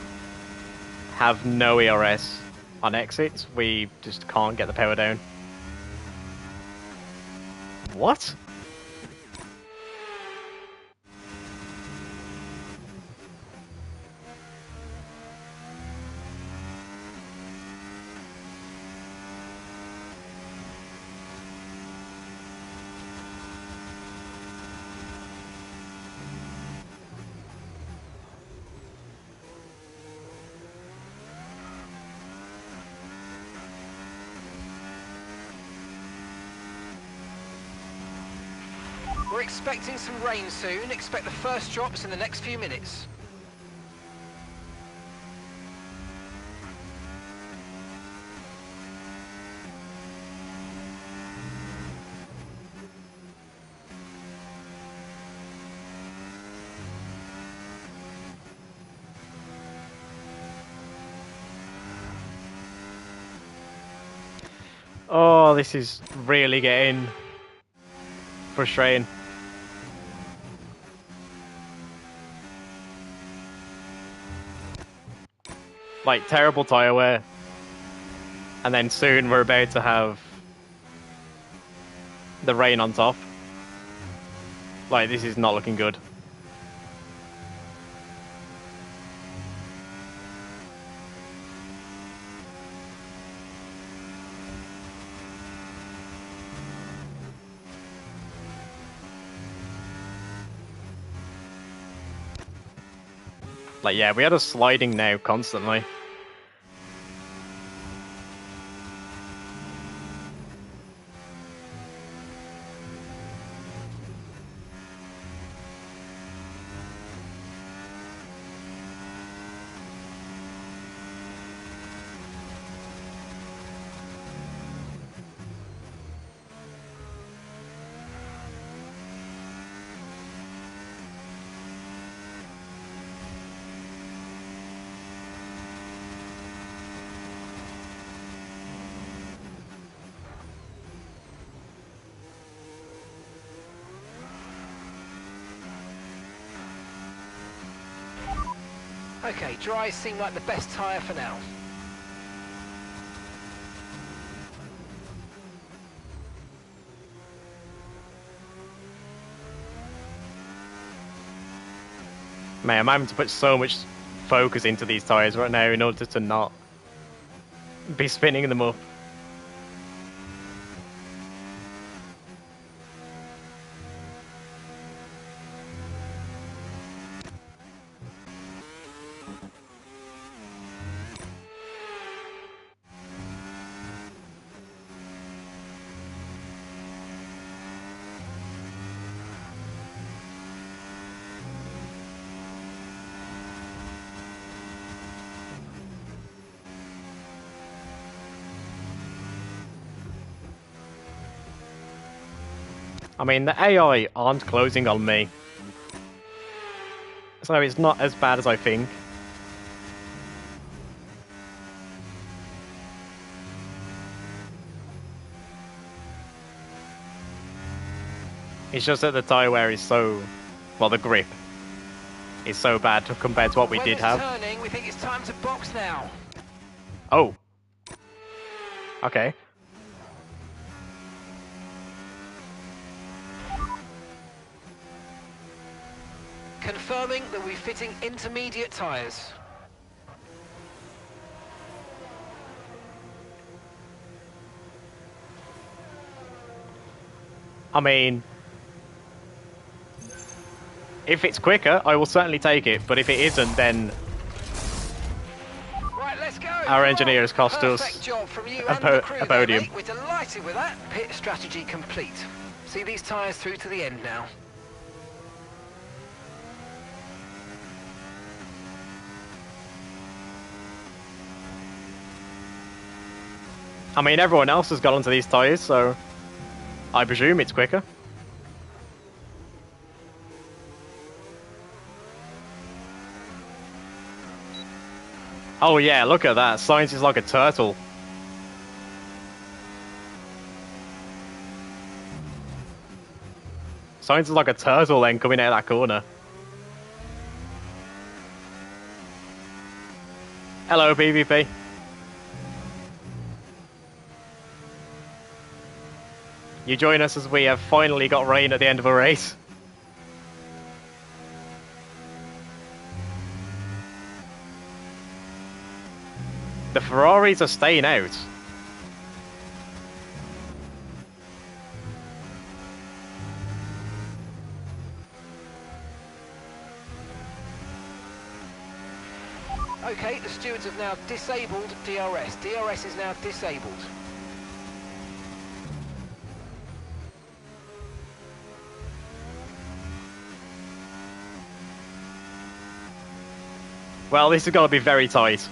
have no ERS on exits, we just can't get the power down. What? We're expecting some rain soon. Expect the first drops in the next few minutes. Oh, this is really getting frustrating. Like, terrible tyre wear. And then soon we're about to have the rain on top. Like, this is not looking good. Like, yeah, we had us sliding now constantly. Okay, dries seem like the best tyre for now. Man, I'm having to put so much focus into these tyres right now in order to not be spinning them up. I mean, the AI aren't closing on me. So it's not as bad as I think. It's just that the tyre wear is so... well, the grip is so bad compared to what we did have. Turning, we think it's time to box now. Oh. Okay. Confirming that we're fitting intermediate tyres. I mean... if it's quicker, I will certainly take it, but if it isn't, then... right, let's go. Our engineer has cost us job from you a, and the crew a podium. there, we're delighted with that. Pit strategy complete. See these tyres through to the end now. I mean, everyone else has got onto these tyres, so I presume it's quicker. Oh yeah, look at that. Science is like a turtle. Science is like a turtle then coming out of that corner. Hello, PvP. You join us as we have finally got rain at the end of a race. The Ferraris are staying out. Okay, the stewards have now disabled DRS. DRS is now disabled. Well, this is going to be very tight.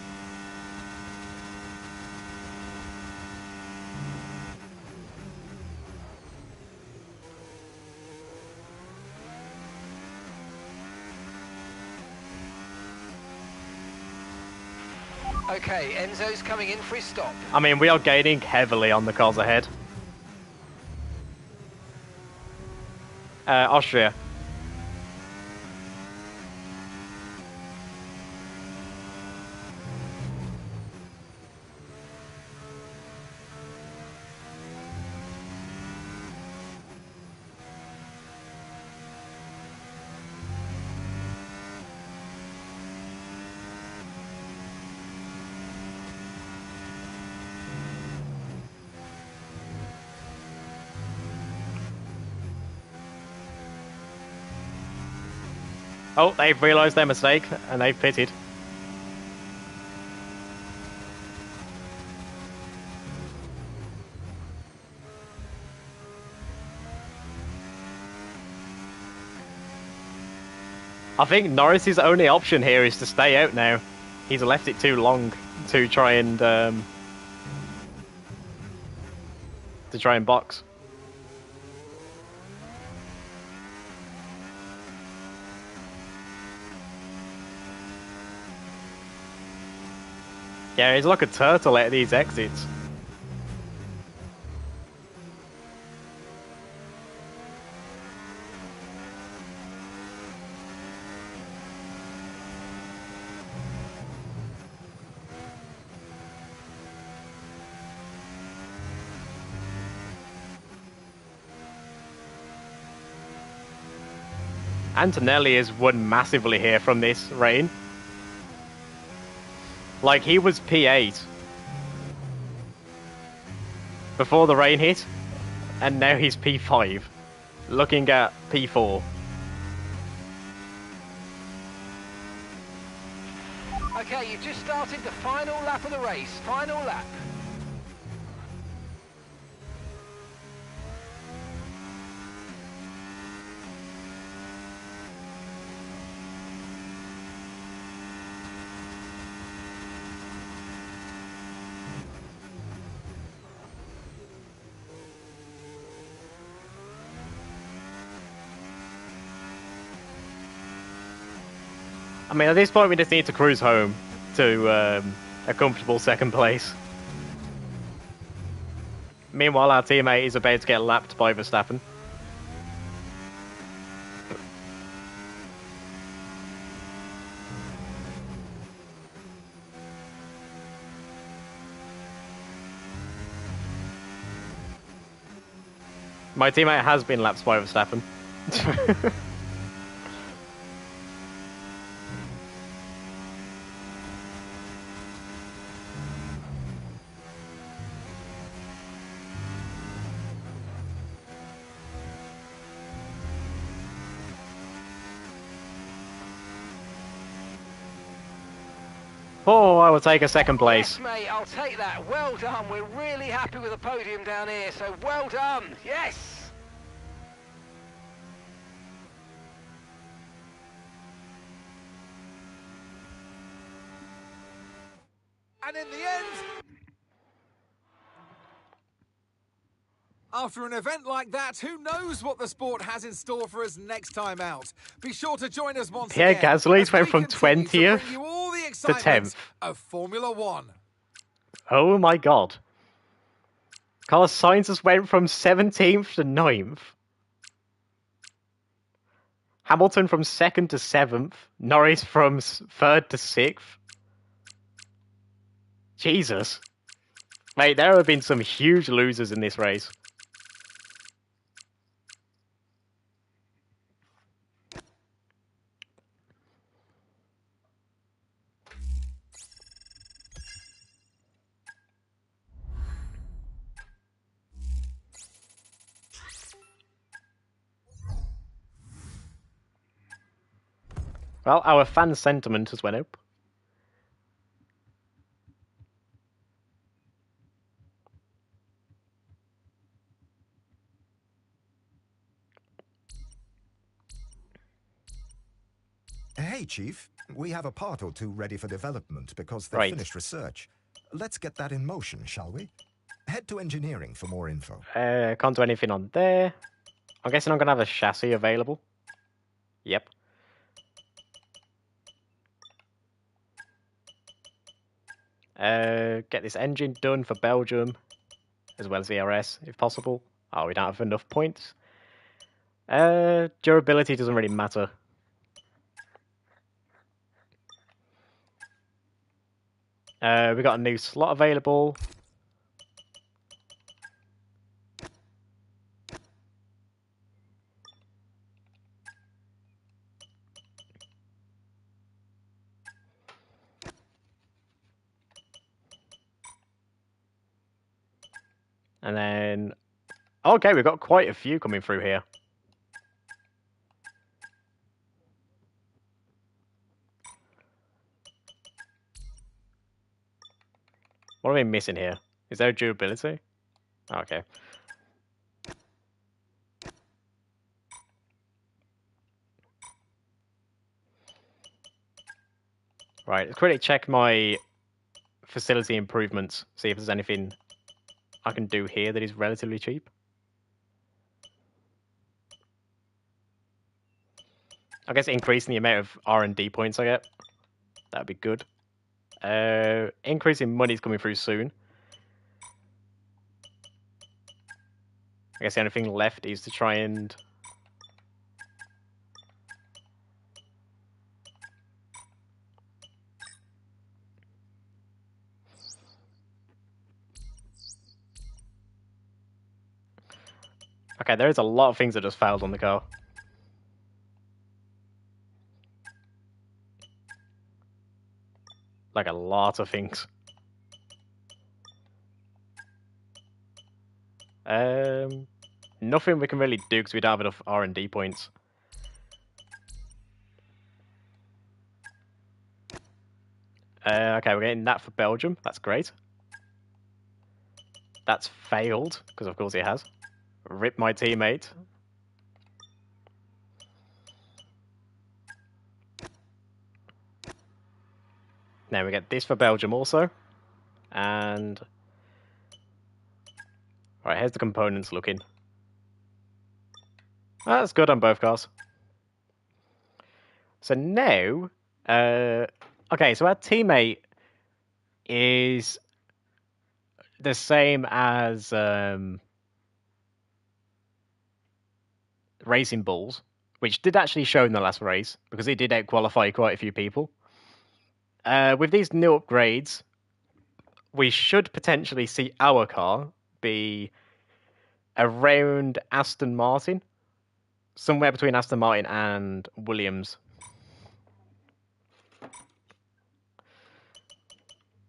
Okay, Enzo's coming in for his stop. I mean, we are gaining heavily on the cars ahead. Austria. Oh, they've realised their mistake and they've pitted. I think Norris's only option here is to stay out now. He's left it too long to try and box. Yeah, he's like a turtle at these exits. Antonelli has won massively here from this rain. Like, he was P8 before the rain hit, and now he's P5, looking at P4. Okay, you've just started the final lap of the race. Final lap. I mean, at this point, we just need to cruise home to a comfortable second place. Meanwhile, our teammate is about to get lapped by Verstappen. My teammate has been lapped by Verstappen. Oh, I will take a second place. Yes, mate, I'll take that. Well done. We're really happy with the podium down here, so well done. Yes. And in the end, after an event like that, who knows what the sport has in store for us next time out? Be sure to join us once Pierre again. Gasly's went as we from continue to 20th bring you all the to excitement 10th. of Formula One. Oh my god. Carlos Sainz just went from 17th to 9th. Hamilton from 2nd to 7th. Norris from 3rd to 6th. Jesus. Mate, there have been some huge losers in this race. Well, our fan sentiment has went up. Hey, Chief. We have a part or two ready for development because they've Right. finished research. Let's get that in motion, shall we? Head to engineering for more info. Can't do anything on there. I'm guessing I'm going to have a chassis available. Yep. Get this engine done for Belgium, as well as ERS, if possible. Oh, we don't have enough points. Durability doesn't really matter. We got a new slot available. And then... Okay, we've got quite a few coming through here. What are we missing here? Is there durability? Okay. Right, let's quickly check my facility improvements, see if there's anything I can do here that is relatively cheap. I guess increasing the amount of R&D points I get, that'd be good. Increasing money's coming through soon. I guess the only thing left is to try and... Okay, there is a lot of things that just failed on the car. Like a lot of things. Nothing we can really do because we don't have enough R&D points. Okay, we're getting that for Belgium. That's great. That's failed, because of course it has. Rip my teammate. Now we get this for Belgium also. And... Right, here's the components looking. Oh, that's good on both cars. So now... okay, so our teammate is the same as Racing Bulls, which did actually show in the last race, because it did out-qualify quite a few people. With these new upgrades, we should potentially see our car be around Aston Martin. Somewhere between Aston Martin and Williams.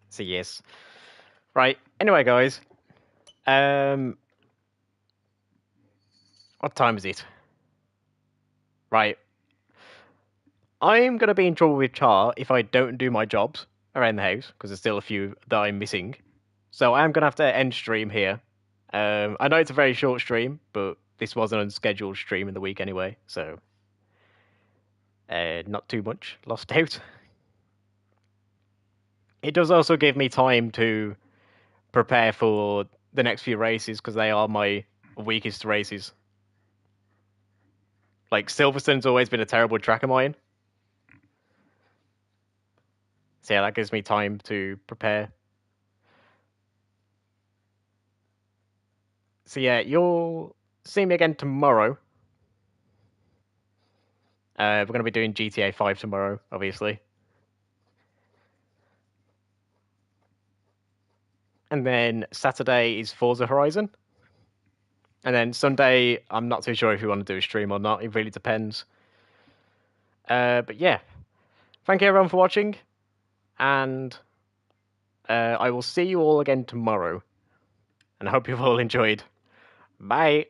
So yes. Right, anyway guys. What time is it? Right. I'm going to be in trouble with Char if I don't do my jobs around the house, because there's still a few that I'm missing. So I'm going to have to end stream here. I know it's a very short stream, but this was an unscheduled stream in the week anyway, so... not too much lost out. It does also give me time to prepare for the next few races, because they are my weakest races. Like, Silverstone's always been a terrible track of mine. So yeah, that gives me time to prepare. So yeah, you'll see me again tomorrow. We're going to be doing GTA 5 tomorrow, obviously. And then Saturday is Forza Horizon. And then Sunday, I'm not too sure if you want to do a stream or not. It really depends. But yeah, thank you everyone for watching. And I will see you all again tomorrow. And I hope you've all enjoyed. Bye.